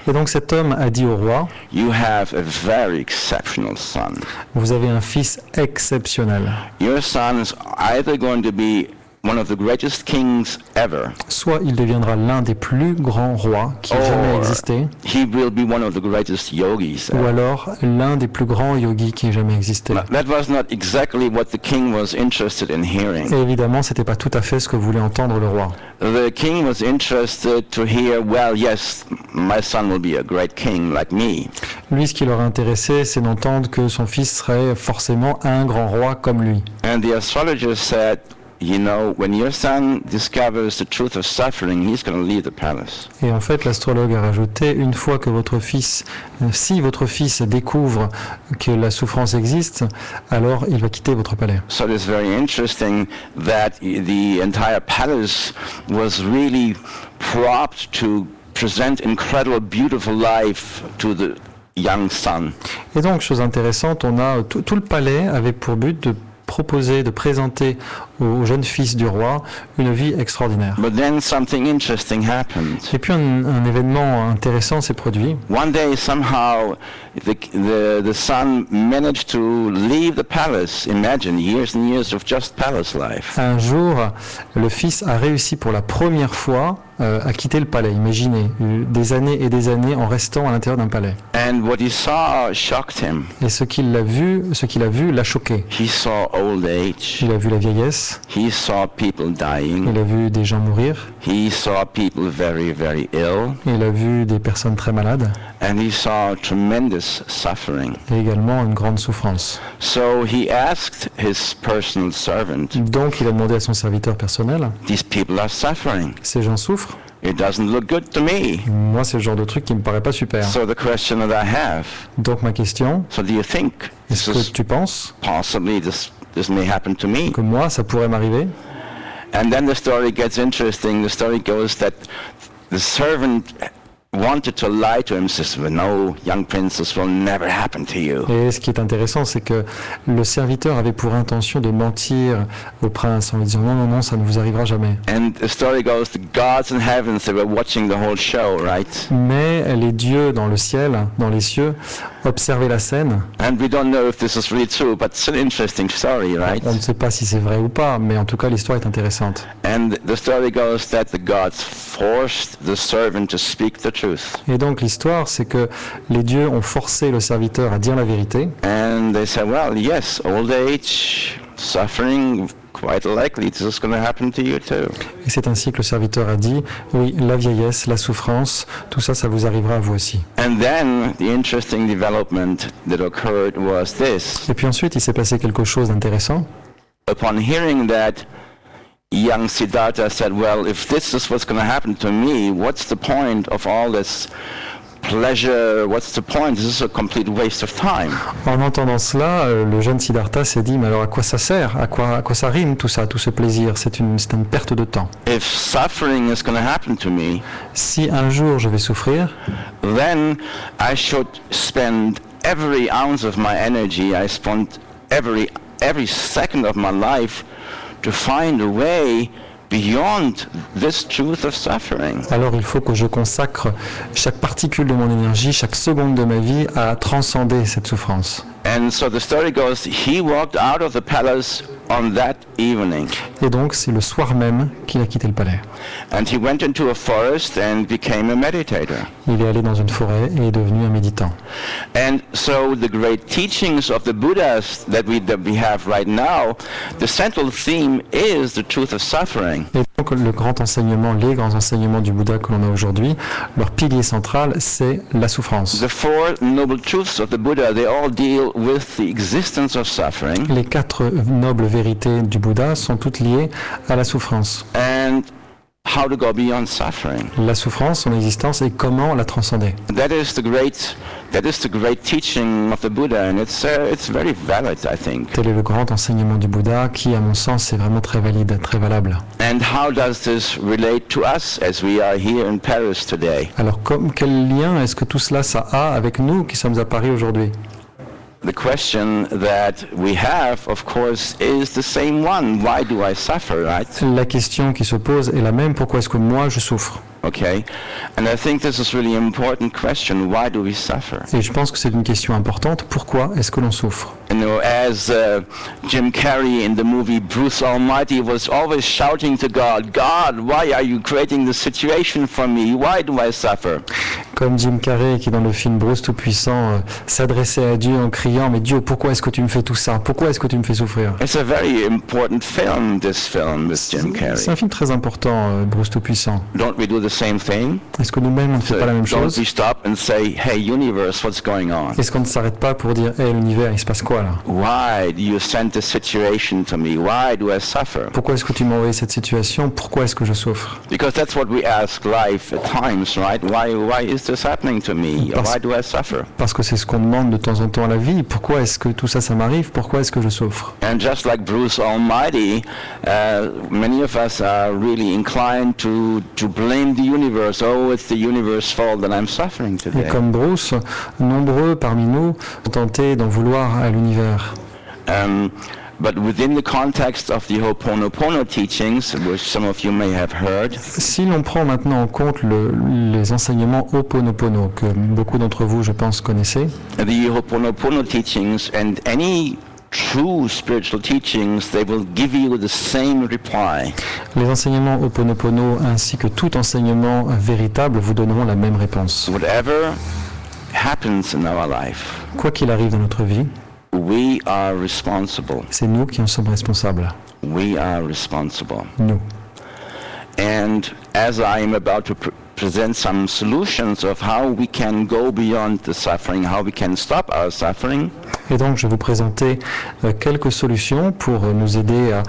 et donc cet homme a dit au roi, you have a very exceptional son. Vous avez un fils exceptionnel. Your son is either going to be one of the greatest kings ever. Soit il deviendra l'un des plus grands rois qui ait jamais existé. He will be one of the greatest yogis. Ou alors l'un des plus grands yogis qui ait jamais existé. That was not exactly what the king was interested in hearing. Et évidemment, c'était pas tout à fait ce que voulait entendre le roi. The king was interested to hear, well, yes, my son will be a great king like me. Lui, ce qui l'aurait intéressé, c'est d'entendre que son fils serait forcément un grand roi comme lui. And the astrologer said, you know, when your son discovers the truth of suffering, he's going to leave the palace. Et en fait, l'astrologue a rajouté, une fois que votre fils, si votre fils découvre que la souffrance existe, alors il va quitter votre palais. So it's very interesting that the entire palace was really propped to present incredible, beautiful life to the young son. Et donc, chose intéressante, on a tout le palais avait pour but de proposer, de présenter au jeune fils du roi une vie extraordinaire. But then something interesting happened. Et puis un événement intéressant s'est produit. One day somehow the son managed to leave the palace. Imagine years and years of just palace life. Un jour, le fils a réussi pour la première fois a quitté le palais. Imaginez, des années et des années en restant à l'intérieur d'un palais. And what he saw shocked him. Et ce qu'il a vu l'a choqué. He saw old age. Il a vu la vieillesse, He saw people dying. il a vu des gens mourir, He saw people very, very ill. il a vu des personnes très malades And he saw tremendous suffering. et également une grande souffrance. So he asked his personal servant, Donc il a demandé à son serviteur personnel, these people are suffering. ces gens souffrent, It doesn't look good to me. moi c'est le genre de truc qui me paraît pas super. So the question that I have, Donc ma question, so do you think this est-ce que is tu penses possibly this may happen to me? que moi ça pourrait m'arriver? And then the story gets interesting. The story goes that the servant wanted to lie to him, says, well, no, young prince, this will never happen to you. Et ce qui est intéressant, c'est que le serviteur avait pour intention de mentir au prince en lui disant non, ça ne vous arrivera jamais. And the story goes, the gods in heavens, they were watching the whole show, right? Mais les dieux dans le ciel, dans les cieux, observaient la scène. And we don't know if this is really true, but it's an interesting story, right? On ne sait pas si c'est vrai ou pas, mais en tout cas l'histoire est intéressante. And the story goes that the gods forced the servant to speak the truth. Et donc l'histoire, c'est que les dieux ont forcé le serviteur à dire la vérité. And they said, well, yes, old age, suffering, quite likely this is going to happen to you too. Et c'est ainsi que le serviteur a dit, oui, la vieillesse, la souffrance, tout ça, ça vous arrivera à vous aussi. And then the interesting development that occurred was this. Et puis ensuite, il s'est passé quelque chose d'intéressant. Upon hearing that, young Siddhartha said, well, if this is what's going to happen to me, what's the point of all this pleasure? What's the point? This is a complete waste of time. En entendant cela, le jeune Siddhartha s'est dit, mais alors à quoi ça sert? À quoi ça rime tout ça, tout ce plaisir? C'est une perte de temps. If suffering is going to happen to me, Si un jour je vais souffrir, then I should spend every ounce of my energy, I spend every second of my life to find a way beyond this truth of suffering. alors il faut que je consacre chaque particule de mon énergie, chaque seconde de ma vie à transcender cette souffrance. And so the story goes, he walked out of the palace on that evening. Et donc c'est le soir même qu'il a quitté le palais. And he went into a forest and became a meditator. Il est allé dans une forêt et est devenu un méditant. And so the great teachings of the Buddhas that we have right now, the central theme is the truth of suffering. Et donc le grand enseignement, les grands enseignements du Bouddha que l'on a aujourd'hui, leur pilier central, c'est la souffrance. The four noble truths of the Buddha, they all deal with the existence of suffering. Les 4 nobles vérités du Bouddha sont toutes liées à la souffrance. And how to go beyond suffering. La souffrance, son existence, et comment la transcender. That is the great teaching of the Buddha, and it's very valid, I think. Tel est le grand enseignement du Bouddha qui, à mon sens, est vraiment très valide, très valable. And how does this relate to us as we are here in Paris today? Alors, quel lien est-ce que tout cela ça a avec nous qui sommes à Paris aujourd'hui? The question that we have, of course, is the same one. Why do I suffer, right? La question qui se pose est la même, pourquoi est-ce que moi je souffre? Okay, and I think this is really important question. Why do we suffer? Et je pense que c'est une question importante, pourquoi est-ce que l'on souffre? You know, as Jim Carrey in the movie Bruce Almighty was always shouting to God, God, why are you creating this situation for me? Why do I suffer? Comme Jim Carrey qui dans le film Bruce Tout-Puissant s'adressait à Dieu en criant, mais Dieu, pourquoi est-ce que tu me fais tout ça? Pourquoi est-ce que tu me fais souffrir? It's a very important film, this film with Jim Carrey. C'est un film très important, Bruce Tout-Puissant. Don't we do the same thing? Est-ce que nous-mêmes on ne fait pas la même Don't chose? we stop and say, hey universe, what's going on? Est-ce qu'on ne s'arrête pas pour dire, hé l'univers, il se passe quoi là? Why do you send this situation to me? Why do I suffer? Pourquoi est-ce que tu m'as envoyé cette situation? Pourquoi est-ce que je souffre? Because that's what we ask life at times, right? Why is this happening to me? Why do I suffer? Parce que c'est ce qu'on demande de temps en temps à la vie. Pourquoi est-ce que tout ça, ça m'arrive? Pourquoi est-ce que je souffre? And just like Bruce Almighty, many of us are really inclined to blame the universe. Oh, it's the universe's fault that I'm suffering Et today. comme Bruce, nombreux parmi nous ont tenté d'en vouloir à l'univers. But within the context of the Ho'oponopono teachings, which some of you may have heard, Si l'on prend maintenant en compte les enseignements Ho'oponopono, que beaucoup d'entre vous, je pense, connaissez, the Ho'oponopono teachings and any true spiritual teachings, they will give you the same reply. Les enseignements Ho'oponopono ainsi que tout enseignement véritable vous donneront la même réponse. Whatever happens in our life, Quoi qu'il arrive dans notre vie, we are responsible. c'est nous qui en sommes responsables. We are responsible. Nous. And as I am about to present some solutions of how we can go beyond the suffering, how we can stop our suffering, Et donc je vais vous présenter quelques solutions pour nous aider à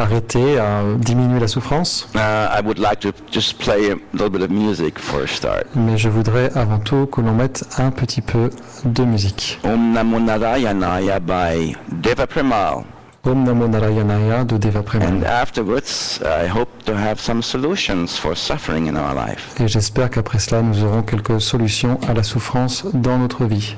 arrêter, à diminuer la souffrance. I would like to just play a little bit of music for a start. Mais je voudrais avant tout que l'on mette un petit peu de musique. Om Namo Narayanaya by Deva Premal. Om Namo Narayanaya de Deva And Premal. afterwards, I hope to have some solutions for suffering in our life. Et j'espère qu'après cela, nous aurons quelques solutions à la souffrance dans notre vie.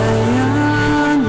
Narayana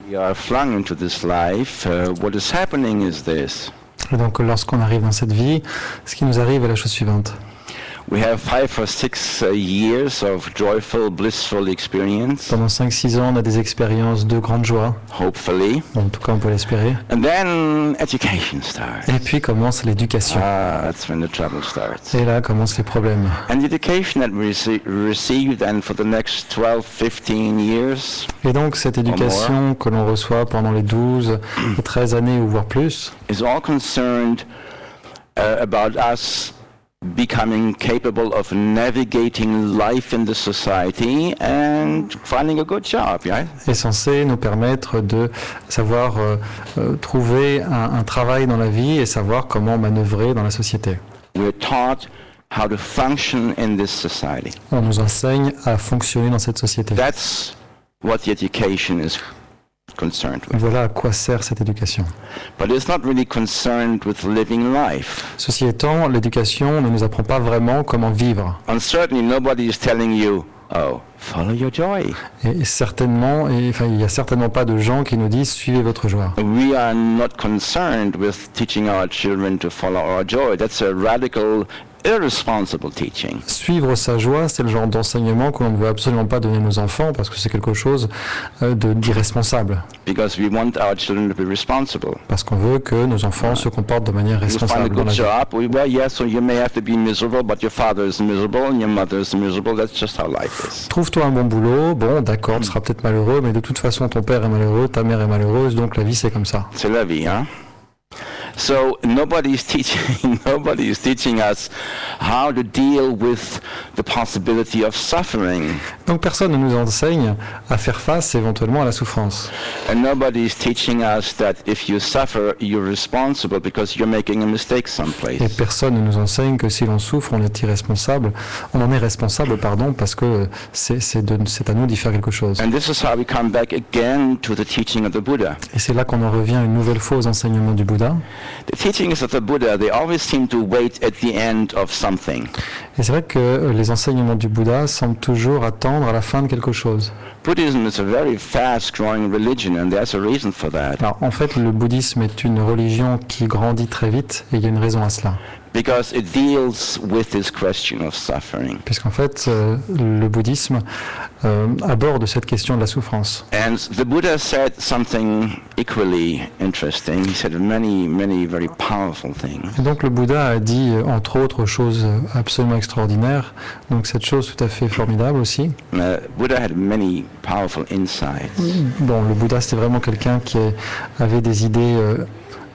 We are flung into this life. What is happening is this. Et donc lorsqu'on arrive dans cette vie, ce qui nous arrive est la chose suivante. We have 5 or 6 years of joyful, blissful experience, Pendant 5-6 ans, on a des expériences de grande joie. hopefully. En tout cas, on peut l'espérer. And then education starts. Et puis commence l'éducation. That's when the trouble starts. Et là commencent les problèmes. And the education that we receive then for the next 12, 15 years Et donc cette éducation que l'on reçoit pendant les 12 et 13 années ou voire plus, is all concerned about us becoming capable of navigating life in the society and finding a good job, right? est censé nous permettre de savoir trouver un travail dans la vie et savoir comment manœuvrer dans la société. We're taught how to function in this society. On nous enseigne à fonctionner dans cette société. That's what the education is concerned with. Voilà à quoi sert cette éducation. But it's not really concerned with living life. Ceci étant, l'éducation ne nous apprend pas vraiment comment vivre. And certainly nobody is telling you, oh, follow your joy. Et certainement, il n'y a certainement pas de gens qui nous disent suivez votre joie. We are not concerned with teaching our children to follow our joy. That's a radical, irresponsible teaching. Suivre sa joie, c'est le genre d'enseignement que l'on ne veut absolument pas donner à nos enfants parce que c'est quelque chose d'irresponsable. Because we want our children to be responsible. Parce qu'on veut que nos enfants se comportent de manière You find a responsable dans good la vie. job, well, yes, so you may have to be miserable, but your father is miserable and your mother is miserable. That's just how life is. Trouve-toi un bon boulot, bon d'accord, tu seras peut-être malheureux, mais de toute façon ton père est malheureux, ta mère est malheureuse, donc la vie c'est comme ça. C'est la vie, hein? So nobody's teaching us how to deal with the possibility of suffering. Donc personne ne nous enseigne à faire face éventuellement à la souffrance. And nobody's teaching us that if you suffer, you're responsible because you're making a mistake Et someplace. personne ne nous enseigne que si l'on souffre, on est irresponsable. On en est responsable, pardon, parce que c'est à nous d'y faire quelque chose. And this is how we come back again to the teaching of the Buddha. Et c'est là qu'on en revient une nouvelle fois aux enseignements du Bouddha. The teachings of the Buddha, they always seem to wait at the end of something. Et c'est vrai que les enseignements du Bouddha semblent toujours attendre à la fin de quelque chose. Buddhism is a very fast-growing religion, and there's a reason for that. Alors en fait, le bouddhisme est une religion qui grandit très vite et il y a une raison à cela. Because it deals with this question of suffering. Puisqu'en fait, le bouddhisme aborde cette question de la souffrance. And the Buddha said something equally interesting. He said many, many very powerful things. Et donc le Bouddha a dit, entre autres choses absolument extraordinaires, donc cette chose tout à fait formidable aussi. Buddha had many powerful insights. Bon, le Bouddha c'était vraiment quelqu'un qui avait des idées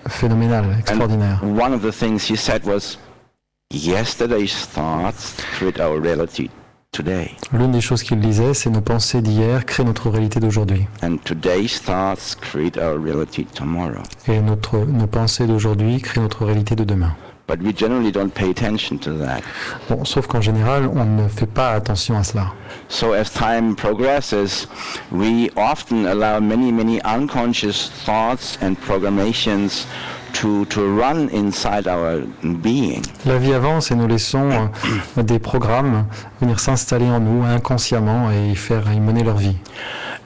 phénoménales, extraordinaires. And one of the things he said was, yesterday's thoughts create our reality today. L'une des choses qu'il disait, c'est nos pensées d'hier créent notre réalité d'aujourd'hui. And today's thoughts create our reality tomorrow. Et nos pensées d'aujourd'hui créent notre réalité de demain. But we generally don't pay attention to that. Bon, sauf qu'en général, on ne fait pas attention à cela. So as time progresses, we often allow many, many unconscious thoughts and programations to run inside our being. La vie avance et nous laissons des programmes venir s'installer en nous inconsciemment et y mener leur vie.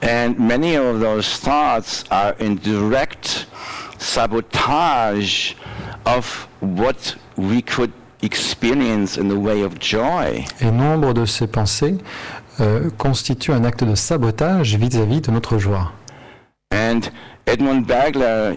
And many of those thoughts are in direct sabotage of what we could experience in the way of joy. Et nombre de ces pensées constituent un acte de sabotage vis-à-vis de notre joie. And Edmund Bergler,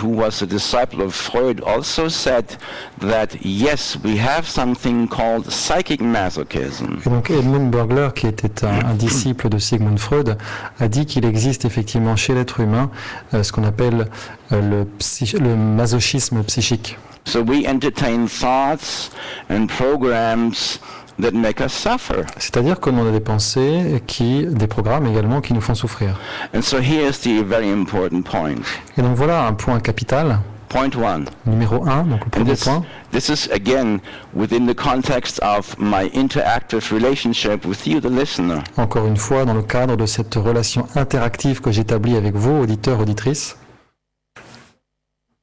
who was a disciple of Freud, also said that yes, we have something called psychic masochism. Et donc Edmund Bergler, qui était un disciple de Sigmund Freud, a dit qu'il existe effectivement chez l'être humain ce qu'on appelle le masochisme psychique. So we entertain thoughts and programs that make us suffer. C'est-à-dire que l'on a des pensées, des programmes également qui nous font souffrir. And so here's the very important point. Et donc voilà un point capital. Point 1. Numéro 1, donc le And premier point. this is again within the context of my interactive relationship with you, the listener. Encore une fois, dans le cadre de cette relation interactive que j'établis avec vous, auditeurs, auditrices,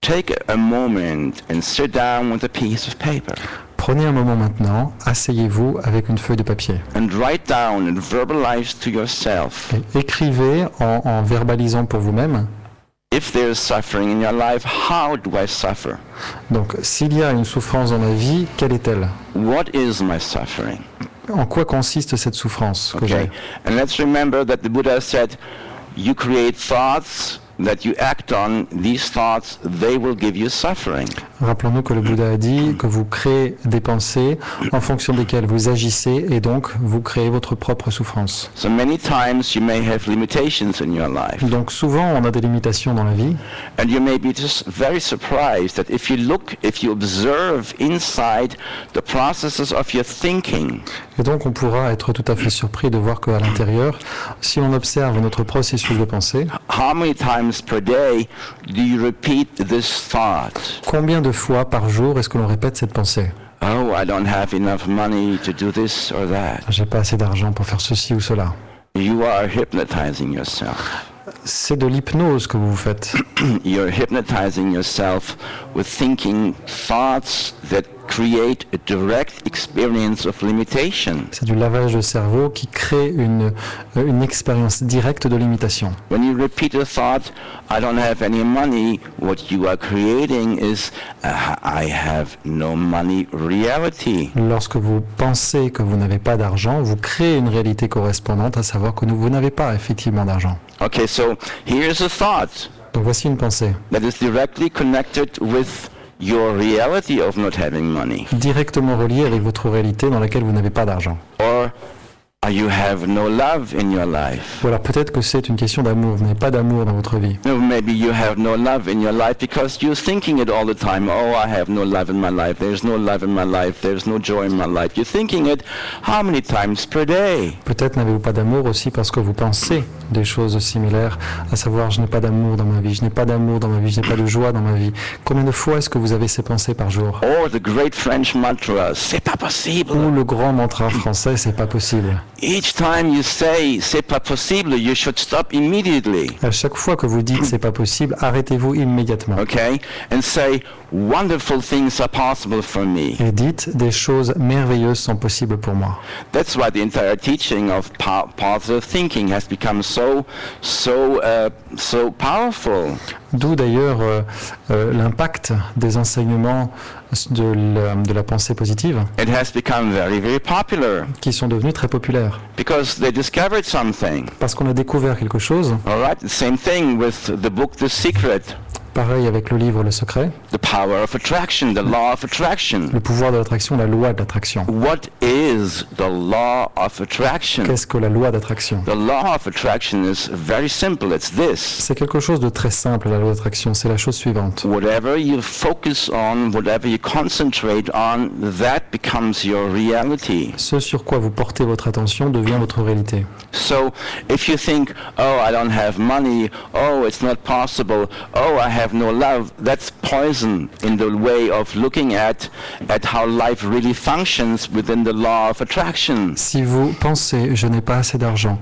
Take a moment and sit down with a piece of paper. Prenez un moment maintenant, asseyez-vous avec une feuille de papier. and write down and verbalize to yourself, Et écrivez en verbalisant pour vous-même. if there is suffering in your life, how do I suffer? Donc, s'il y a une souffrance dans ma vie, quelle est-elle? What is my suffering? En quoi consiste cette souffrance que Okay, j'ai? and let's remember that the Buddha said, you create thoughts that you act on, these thoughts, they will give you suffering. Rappelons-nous que le Bouddha a dit que vous créez des pensées en fonction desquelles vous agissez et donc vous créez votre propre souffrance. So many times you may have limitations in your life, Donc souvent on a des limitations dans la vie and you may be just very surprised that if you observe inside the processes of your thinking, et donc on pourra être tout à fait surpris de voir qu'à l'intérieur, si on observe notre processus de pensée, how many times per day do you repeat this thought? combien de fois par jour est-ce que l'on répète cette pensée? Oh, I don't have enough money to do this or that. J'ai pas assez d'argent pour faire ceci ou cela. You are hypnotizing yourself. C'est de l'hypnose que vous faites. You're hypnotizing yourself with thinking thoughts that create a direct experience of limitation. C'est du lavage de cerveau qui crée une expérience directe de limitation. When you repeat a thought, I don't have any money, what you are creating is I have no money reality. Lorsque vous pensez que vous n'avez pas d'argent, vous créez une réalité correspondante, à savoir que vous n'avez pas effectivement d'argent. Okay, so here's a thought Donc voici une pensée that is directly connected with your reality of not having money. directement reliée avec votre réalité dans laquelle vous n'avez pas d'argent. Or you have no love in your life. Ou alors peut-être que c'est une question d'amour, vous n'avez pas d'amour dans votre vie. No, maybe you have no love in your life because you're thinking it all the time. Oh, I have no love in my life. There's no love in my life. There's no joy in my life. You're thinking it how many times per day? Peut-être n'avez-vous pas d'amour aussi parce que vous pensez des choses similaires, à savoir je n'ai pas d'amour dans ma vie, je n'ai pas d'amour dans ma vie, je n'ai pas de joie dans ma vie. Combien de fois est-ce que vous avez ces pensées par jour? Or the great French mantra, c'est pas possible. Ou le grand mantra français, c'est pas possible. Each time you say c'est pas possible, you should stop immediately. À chaque fois que vous dites c'est pas possible, arrêtez-vous immédiatement. Okay? And say wonderful things are possible for me. Et dites des choses merveilleuses sont possibles pour moi. That's why the entire teaching of positive thinking has become so powerful. D'où d'ailleurs l'impact des enseignements de la pensée positive It has become very, very popular qui sont devenus très populaires. because they discovered something. Parce qu'on a découvert quelque chose, All right, the same thing with the book The Secret, pareil avec le livre Le Secret, the power of attraction, the law of attraction. le pouvoir de l'attraction, la loi de l'attraction. What is the law of attraction? Qu'est-ce que la loi d'attraction? The law of attraction is very simple. It's this. C'est quelque chose de très simple, la loi d'attraction. C'est la chose suivante. Whatever you focus on, whatever you concentrate on, that becomes your reality. Ce sur quoi vous portez votre attention devient votre réalité. So if you think, oh, I don't have money, oh, it's not possible, oh, I have no love, that's poison in the way of looking at how life really functions within the law of attraction. Si vous pensez je n'ai pas assez d'argent,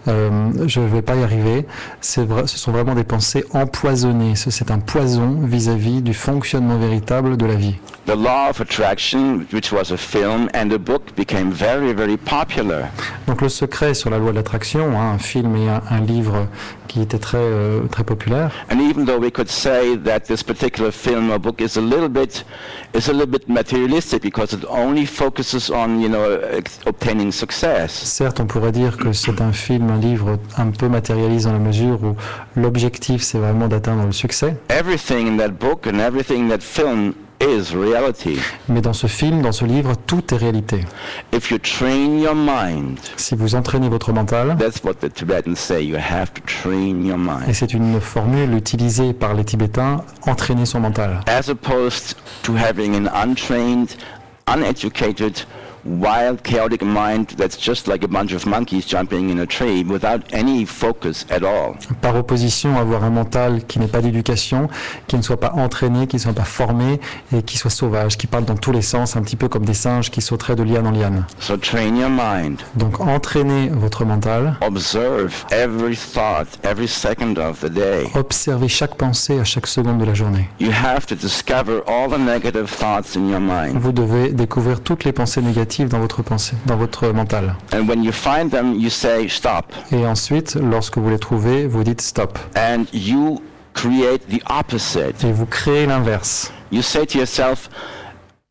je ne vais pas y arriver, ce sont vraiment des pensées empoisonnées. C'est un poison vis-à-vis du fonctionnement véritable de la vie. The law of attraction, which was a film and a book, became very, very popular. Donc le secret sur la loi de l'attraction, hein, un film et un livre qui était très populaire. And even though we could say that this particular film or book is a little bit materialistic because it only focuses on, obtaining success. Certes, on pourrait dire que c'est un film, un livre un peu matérialiste dans la mesure où l'objectif c'est vraiment d'atteindre le succès. Everything in that book and everything in that film is reality. Mais dans ce film, dans ce livre, tout est réalité. If you train your mind, Si vous entraînez votre mental, that's what the Tibetans say, you have to train your et mind. c'est une formule utilisée par les Tibétains, entraîner son mental. As opposed to having an untrained, uneducated, wild, chaotic mind that's just like a bunch of monkeys jumping in a tree without any focus at all. Par opposition, avoir un mental qui n'est pas d'éducation, qui ne soit pas entraîné, qui ne soit pas formé et qui soit sauvage, qui parle dans tous les sens, un petit peu comme des singes qui sauteraient de liane en liane. So train your mind. Donc entraînez votre mental, Observe every thought, every second of the day. observez chaque pensée à chaque seconde de la journée. You have to discover all the negative thoughts in your mind. Vous devez découvrir toutes les pensées négatives dans votre pensée, dans votre mental. And when you find them, you say stop. Et ensuite, lorsque vous les trouvez, vous dites stop. And you create the opposite. Et vous créez l'inverse. You say to yourself,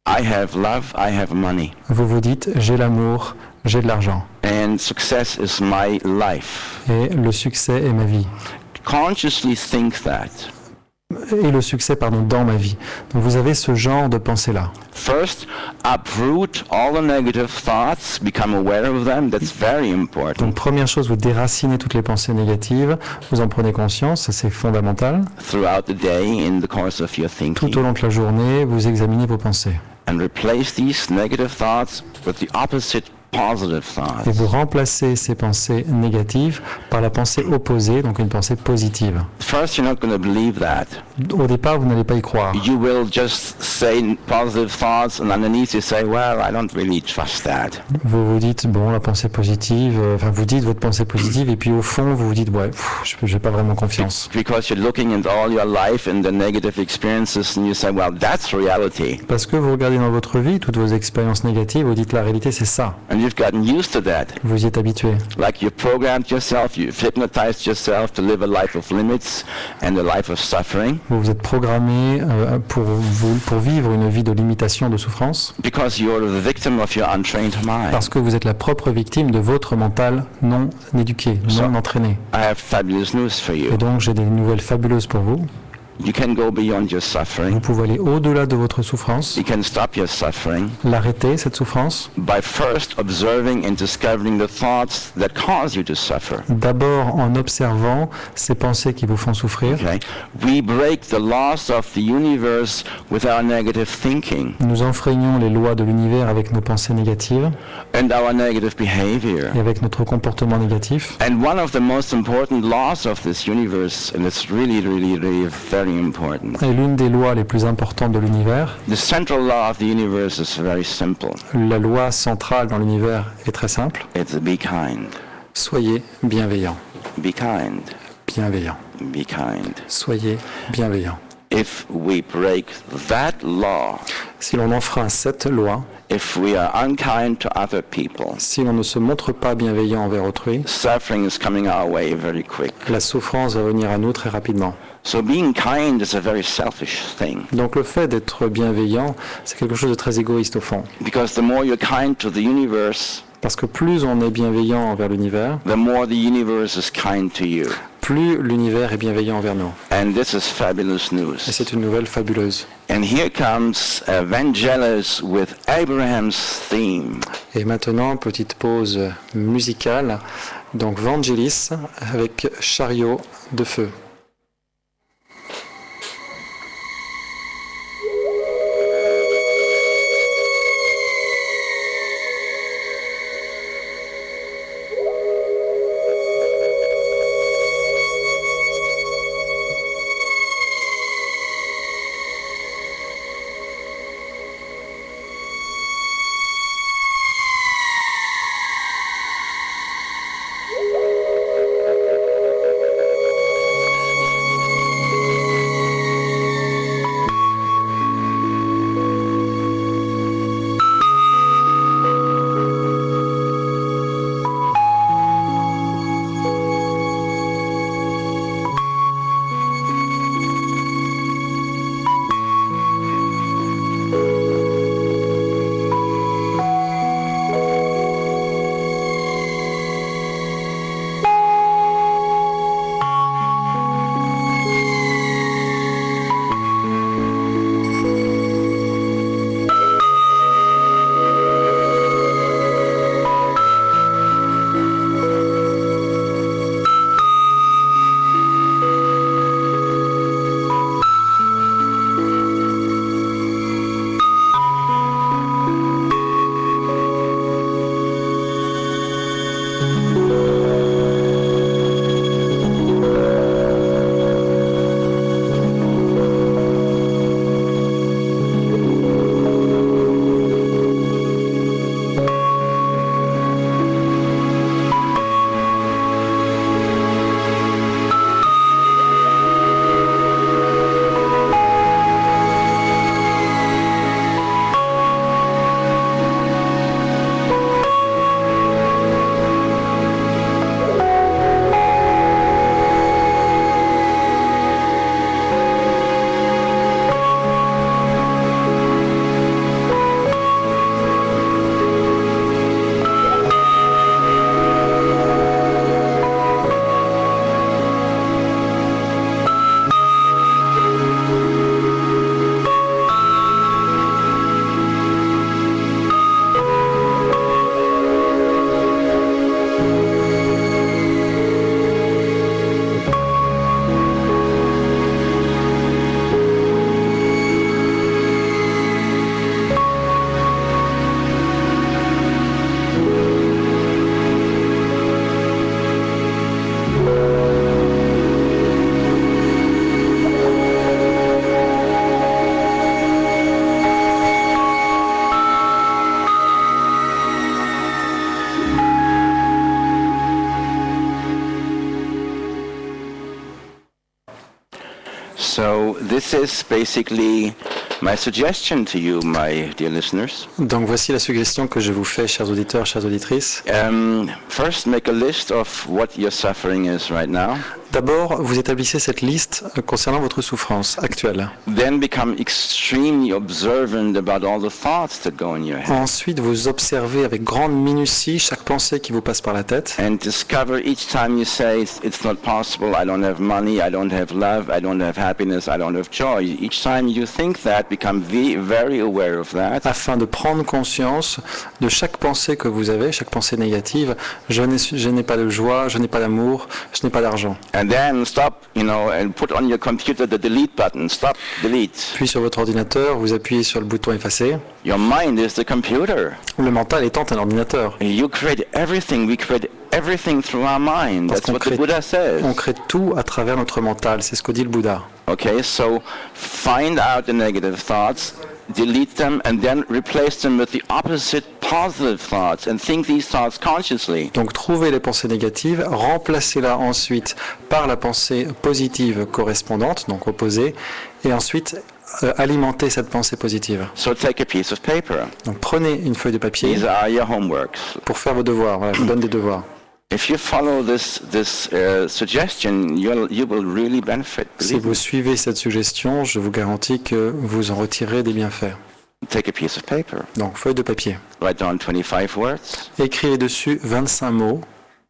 I have love, I have money. Vous vous dites j'ai l'amour, j'ai de l'argent. And success is my life. Et le succès est ma vie. Consciously think that. Et le succès, pardon, dans ma vie. Donc vous avez ce genre de pensée-là. First, uproot all the negative thoughts, become aware of them. That's very important. Donc première chose, vous déracinez toutes les pensées négatives, vous en prenez conscience, ça c'est fondamental. Throughout the day, in the course of your Tout au thinking. long de la journée, vous examinez vos pensées. And replace these negative thoughts with the opposite positive Et vous thoughts. remplacez ces pensées négatives par la pensée opposée, donc une pensée positive. First, you're not going to believe that. Au départ, vous n'allez pas y croire. You will just say positive thoughts, and underneath you say, well, I don't really trust that. Vous vous dites, bon, la pensée positive, enfin vous dites votre pensée positive, et puis au fond, vous vous dites, ouais, je n'ai pas vraiment confiance. Because you're looking at all your life and the negative experiences, and you say, well, that's reality. Parce que vous regardez dans votre vie, toutes vos expériences négatives, vous dites, la réalité c'est ça. And you've gotten used to that. Vous y êtes habitué. Like you've programmed yourself, you've hypnotized yourself to live a life of limits and a life of suffering. Vous vous êtes programmé pour vivre une vie de limitation, de souffrance, Because you're the victim of your untrained mind. parce que vous êtes la propre victime de votre mental non éduqué, non entraîné. I have fabulous news for Et you. donc j'ai des nouvelles fabuleuses pour vous. You can go beyond your Vous suffering. pouvez aller au-delà de votre souffrance, You can stop your suffering l'arrêter, cette souffrance, by first observing and discovering the thoughts that cause you to suffer. d'abord en observant ces pensées qui vous font souffrir. Okay? We break the laws of the universe with our negative thinking Nous enfreignons les lois de l'univers avec nos pensées négatives and our negative behavior. et avec notre comportement négatif. And one of the most important laws of this universe, and it's really, really, really very important. Et l'une des lois les plus importantes de l'univers, The central law of the universe is very simple. la loi centrale dans l'univers est très simple. It's be kind, Soyez bienveillants. be kind, Bienveillants. be kind. Soyez bienveillants. If we break that law, Si l'on enfreint cette loi, if we are unkind to other people, si l'on ne se montre pas bienveillant envers autrui, suffering is coming our way very quick. la souffrance va venir à nous très rapidement. So being kind is a very selfish thing. Donc le fait d'être bienveillant, c'est quelque chose de très égoïste au fond. Because the more you're kind to the universe, Parce que plus on est bienveillant envers l'univers, the more the universe is kind to you. plus l'univers est bienveillant envers nous. And this is fabulous Et news. c'est une nouvelle fabuleuse. And here comes Vangelis with Abraham's theme. Et maintenant, petite pause musicale. Donc Vangelis avec Chariot de feu. So this is basically my suggestion to you, my dear listeners. Donc voici la suggestion que je vous fais, chers auditeurs, chères auditrices. First, make a list of what your suffering is right now. D'abord, vous établissez cette liste concernant votre souffrance actuelle. Then become extremely observant about all the thoughts that go in your head. Ensuite, vous observez avec grande minutie chaque pensée qui vous passe par la tête. And discover each time you say, it's not possible, I don't have money, I don't have love, I don't have happiness, I don't have joy. Each time you think that, become very aware of that. Afin de prendre conscience de chaque pensée que vous avez, chaque pensée négative. Je n'ai pas de joie, je n'ai pas d'amour, je n'ai pas d'argent. And then stop, and put on your computer the delete button. Stop, delete. Puis sur votre ordinateur, vous appuyez sur le bouton effacer. Your mind is the computer. Le mental étant un ordinateur. You create everything. We create everything through our mind. That's what the Buddha says. On crée tout à travers notre mental. C'est ce que dit le Bouddha. Okay, so find out the negative thoughts, delete them, and then replace them with the opposite positive thoughts, and think these thoughts consciously. Donc trouvez les pensées négatives, remplacez-la ensuite par la pensée positive correspondante, donc opposée, et ensuite alimenter cette pensée positive. So take a piece of paper. Donc prenez une feuille de papier These are your homeworks. pour faire vos devoirs. Voilà, je vous donne des devoirs. If you follow this suggestion, you will really benefit. Si vous suivez cette suggestion, je vous garantis que vous en retirerez des bienfaits. Take a piece of paper. Donc feuille de papier. Write down 25 words. Écrivez dessus 25 mots,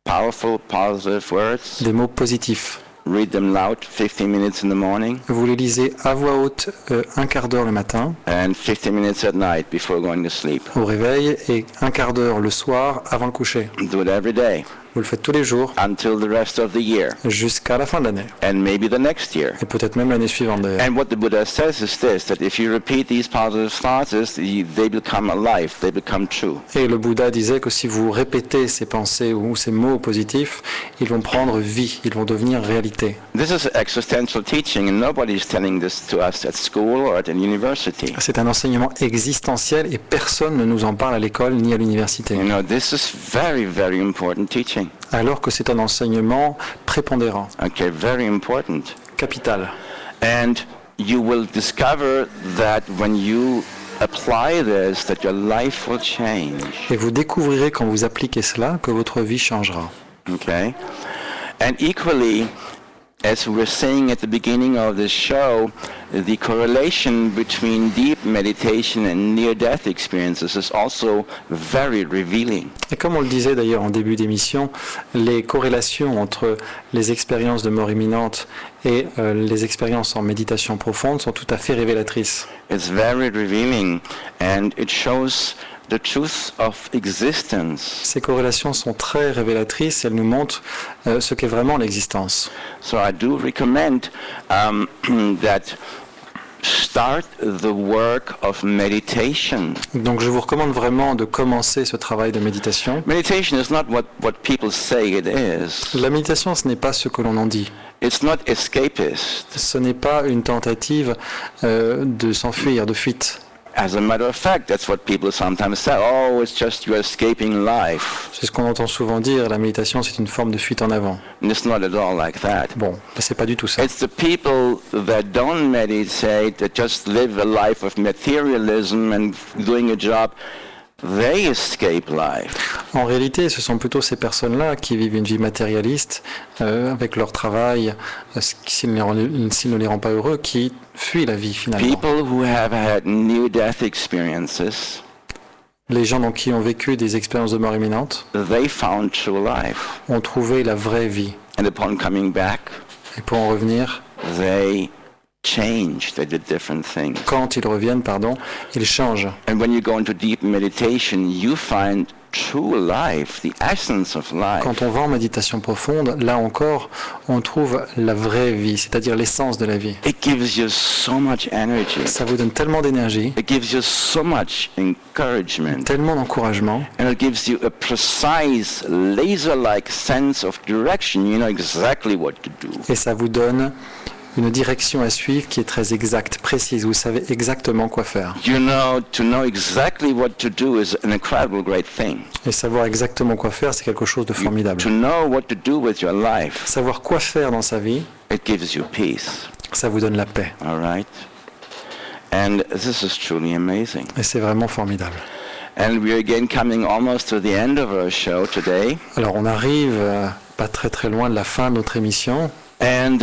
Powerful, positive words. des mots positifs. Read them loud 15 minutes in the morning Vous les lisez à voix haute un quart d'heure le matin and 15 minutes at night before going to sleep. au réveil et un quart d'heure le soir avant le coucher. Do it every day Vous le faites tous les jours until the rest of the year jusqu'à la fin de l'année and maybe the next year. et peut-être même l'année suivante d'ailleurs. And what the Buddha says is this, that if you repeat these positive thoughts, they become alive, they become true. Et le Bouddha disait que si vous répétez ces pensées ou ces mots positifs, ils vont prendre vie, ils vont devenir réalité. This is existential teaching, and nobody's telling this to us at school or at an university. C'est un enseignement existentiel et personne ne nous en parle à l'école ni à l'université. You know, this is very, very important teaching. Alors que c'est un enseignement prépondérant, Okay, very important. capital. And you will discover that when you apply this, that your life will change. Et vous découvrirez quand vous appliquez cela que votre vie changera. Okay? And equally, as we were saying at the beginning of this show, the correlation between deep meditation and near-death experiences is also very revealing. Et comme on le disait d'ailleurs en début d'émission, les corrélations entre les expériences de mort imminente et les expériences en méditation profonde sont tout à fait révélatrices. It's very revealing, and it shows the truth of existence. Ces corrélations sont très révélatrices, elles nous montrent ce qu'est vraiment l'existence. So I do recommend that start the work of meditation. Donc je vous recommande vraiment de commencer ce travail de méditation. Meditation is not what people say it is. La méditation, ce n'est pas ce que l'on en dit. It's not escapist. Ce n'est pas une tentative de s'enfuir, de fuite. As a matter of fact, that's what people sometimes say. Oh, it's just you're escaping life. C'est ce qu'on entend souvent dire, la méditation c'est une forme de fuite en avant. And it's not at all like that. Bon, c'est pas du tout ça. It's the people that don't meditate, that just live a life of materialism and doing a job. They escape life. En réalité, ce sont plutôt ces personnes-là qui vivent une vie matérialiste avec leur travail, s'il ne les rend pas heureux, qui fuient la vie finalement. People who have had near-death experiences, Les gens donc, qui ont vécu des expériences de mort imminente they found true life. ont trouvé la vraie vie. And upon coming back, Et pour en revenir, they changed, they did different things. quand ils reviennent, ils changent. And when you go into deep meditation, you find true life, the essence of life. Quand on va en méditation profonde, là encore, on trouve la vraie vie, c'est-à-dire l'essence de la vie. It gives you so much energy. Ça vous donne tellement d'énergie, It gives you so much encouragement. tellement d'encouragement, And it gives you a precise, laser-like sense of direction. You know exactly what to do. et ça vous donne une direction à suivre qui est très exacte, précise. Vous savez exactement quoi faire. You know, to know exactly what to do is an incredible, great thing. Et savoir exactement quoi faire, c'est quelque chose de formidable. To know what to do with your life, Savoir quoi faire dans sa vie, it gives you peace. Ça vous donne la paix. All right? And this is truly amazing. Et c'est vraiment formidable. And we're again coming almost to the end of our show today. Alors on arrive pas très très loin de la fin de notre émission. And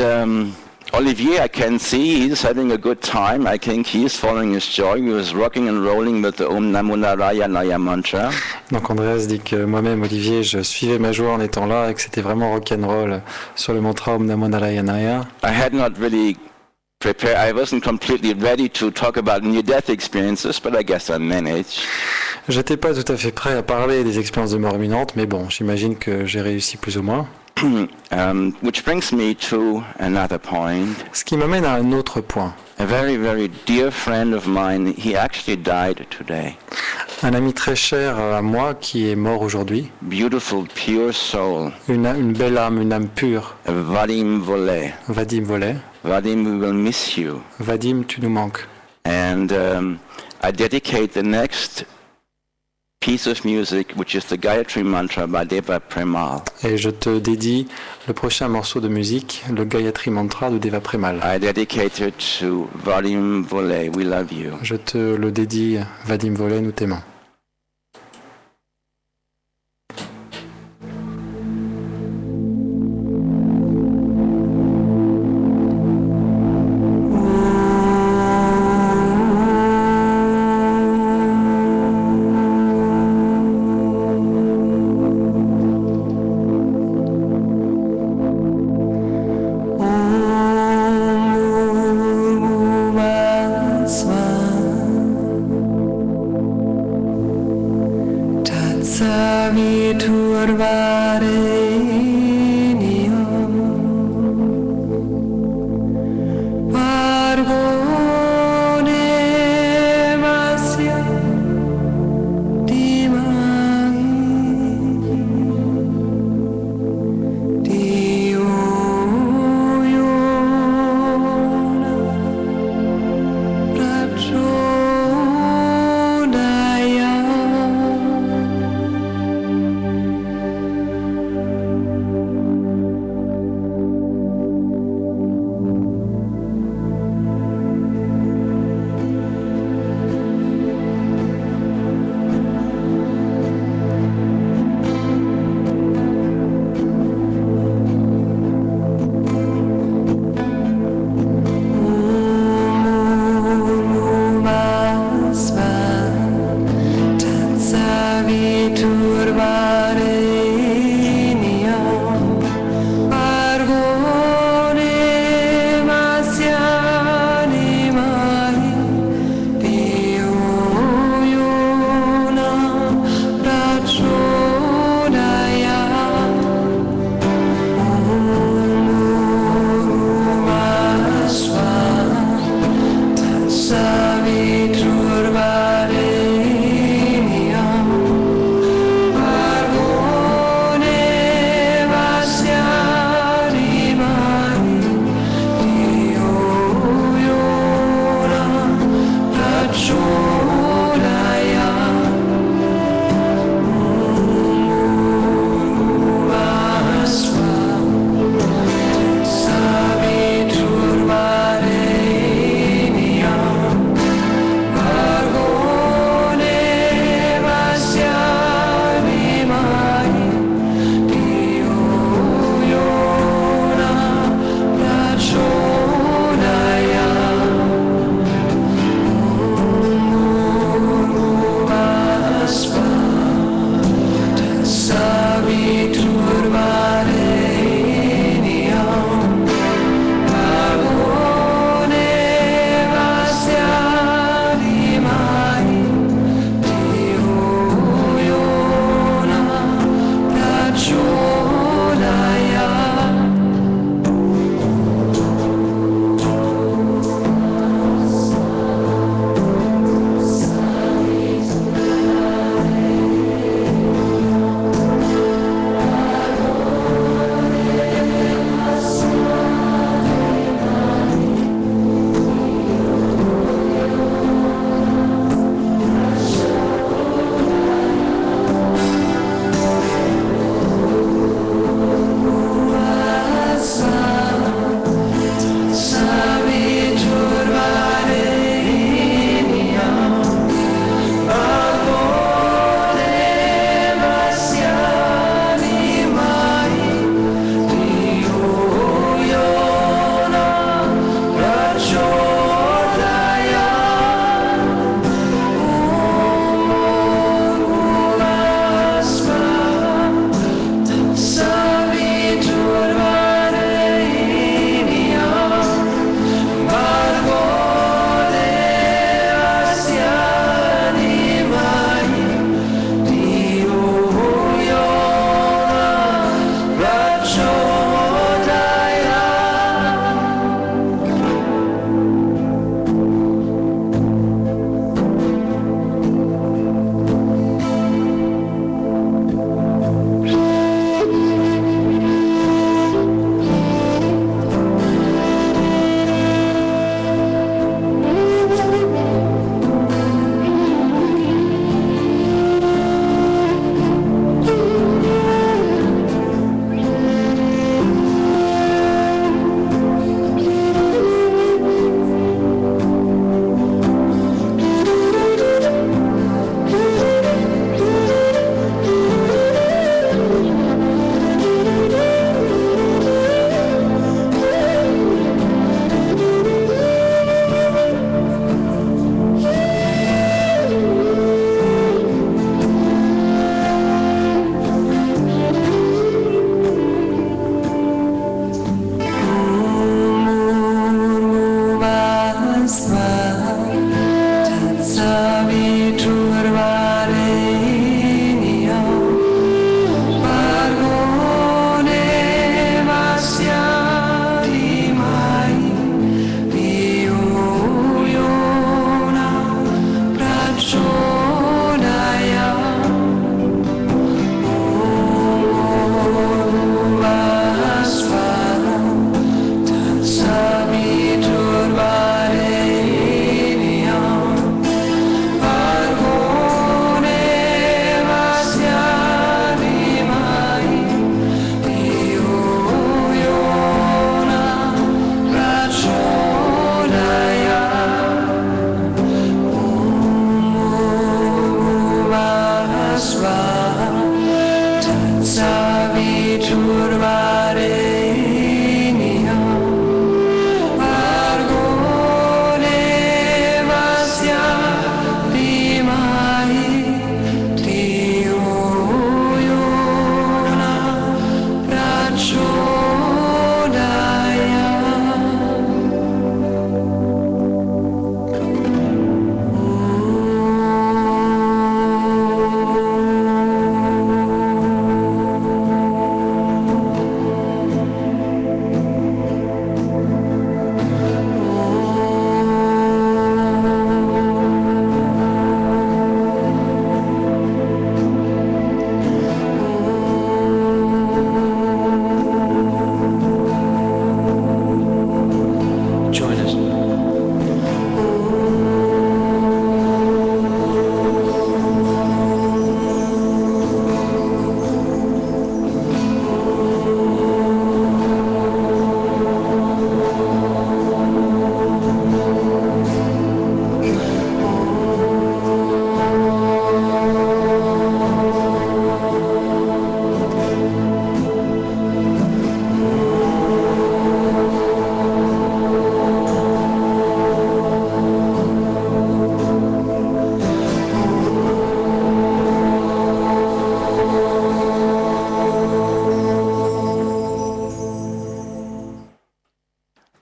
Olivier, I can see he's having a good time. I think he's following his joy. He was rocking and rolling with the Om Namo Narayana mantra. Donc Andreas dit que moi-même, Olivier, je suivais ma joie en étant là et que c'était vraiment rock'n'roll sur le mantra Om Namo Narayana. I had not really prepared. I wasn't completely ready to talk about near-death experiences, but I guess I managed. J'étais pas tout à fait prêt à parler des expériences de mort imminente, mais bon, j'imagine que j'ai réussi plus ou moins. Which brings me to another point. Ce qui m'amène à un autre point. A very, very dear friend of mine, he actually died today. Un ami très cher à moi qui est mort aujourd'hui. Beautiful, pure soul. Une belle âme, une âme pure. Vadim Volet. Vadim Volet. Vadim, we will miss you. Vadim, tu nous manques. And I dedicate the next piece of music, which is the Gayatri Mantra by Deva Premal. Et je te dédie le prochain morceau de musique, le Gayatri Mantra de Deva Premal. I dedicate it to Vadim Volet. We love you. Je te le dédie, Vadim Volet, nous t'aimons.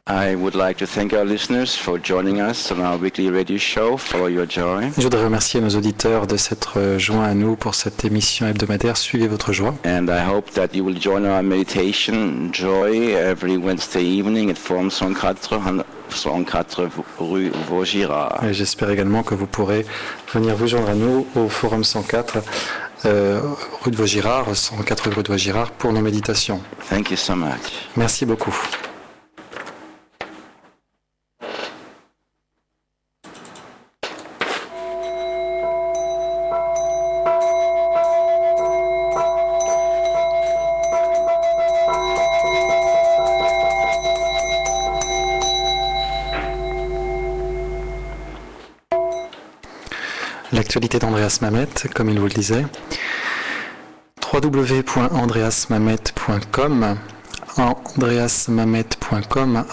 I would like to thank our listeners for joining us on our weekly radio show, Follow Your Joy. Je voudrais remercier nos auditeurs de s'être joints à nous pour cette émission hebdomadaire Suivez votre joie. And I hope that you will join our meditation Joy every Wednesday evening at Forum 104 rue Vaugirard. Et j'espère également que vous pourrez venir vous joindre à nous au Forum 104 rue de Vaugirard, 104 rue de Vaugirard pour nos méditations. Thank you so much. Merci beaucoup. L'actualité d'Andreas Mamet, comme il vous le disait, www.andreasmamet.com, andreasmamet.com,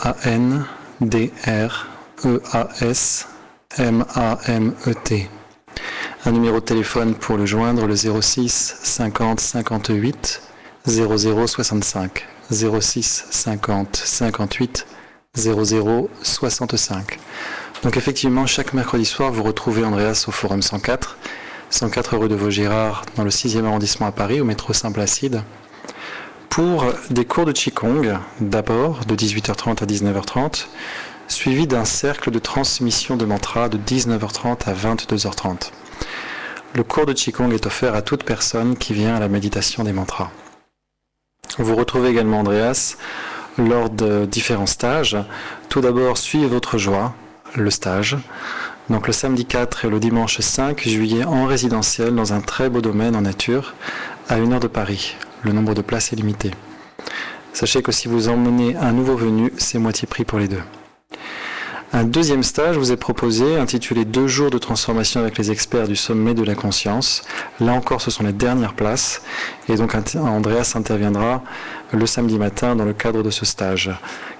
ANDREASMAMET. Un numéro de téléphone pour le joindre, le 06 50 58 00 65. 06 50 58 00 65. Donc effectivement, chaque mercredi soir, vous retrouvez Andreas au Forum 104 rue de Vaugirard, dans le 6e arrondissement à Paris, au métro Saint-Placide, pour des cours de Qigong, d'abord de 18h30 à 19h30, suivi d'un cercle de transmission de mantras de 19h30 à 22h30. Le cours de Qigong est offert à toute personne qui vient à la méditation des mantras. Vous retrouvez également Andreas lors de différents stages. Tout d'abord, Suivez votre joie, le stage, donc le samedi 4 et le dimanche 5 juillet en résidentiel dans un très beau domaine en nature à 1 heure de Paris. Le nombre de places est limité. Sachez que si vous emmenez un nouveau venu, c'est moitié prix pour les deux. Un deuxième stage vous est proposé, intitulé 2 jours de transformation avec les experts du sommet de la conscience. Là encore, ce sont les dernières places. Et donc, Andreas interviendra le samedi matin dans le cadre de ce stage,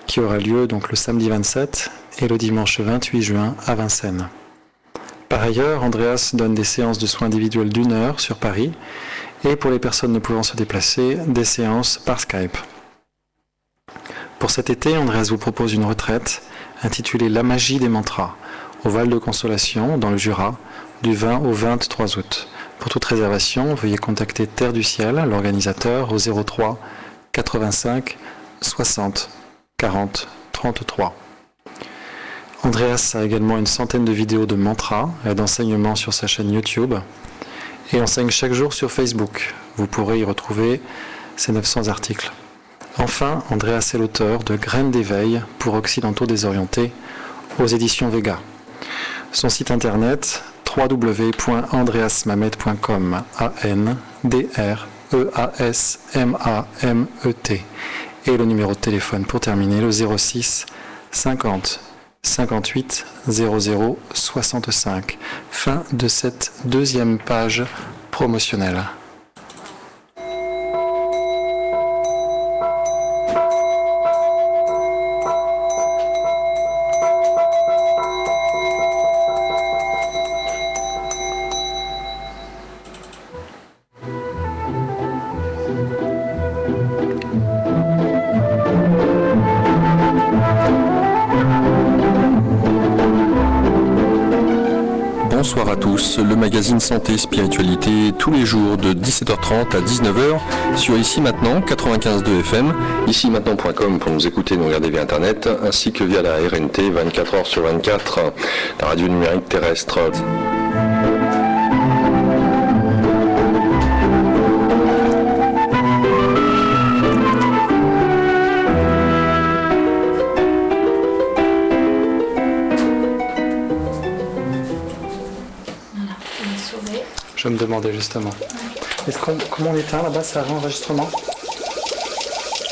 qui aura lieu donc le samedi 27 et le dimanche 28 juin à Vincennes. Par ailleurs, Andreas donne des séances de soins individuels d'1 heure sur Paris. Et pour les personnes ne pouvant se déplacer, des séances par Skype. Pour cet été, Andreas vous propose une retraite intitulée La magie des mantras, au Val de Consolation, dans le Jura, du 20 au 23 août. Pour toute réservation, veuillez contacter Terre du Ciel, l'organisateur, au 03 85 60 40 33. Andreas a également une centaine de vidéos de mantras et d'enseignements sur sa chaîne YouTube et enseigne chaque jour sur Facebook. Vous pourrez y retrouver ses 900 articles. Enfin, Andreas est l'auteur de Graines d'éveil pour occidentaux désorientés aux éditions Vega. Son site internet www.andreasmamet.com, ANDREASMAMET, et le numéro de téléphone pour terminer, le 06 50 58 00 65. Fin de cette deuxième page promotionnelle. Bonsoir à tous, le magazine Santé Spiritualité tous les jours de 17h30 à 19h sur Ici Maintenant 95.2 FM, ici-maintenant.com pour nous écouter et nous regarder via internet, ainsi que via la RNT 24h sur 24, la radio numérique terrestre. Je me demandais justement. Comment on éteint là-bas, c'est avant l'enregistrement ?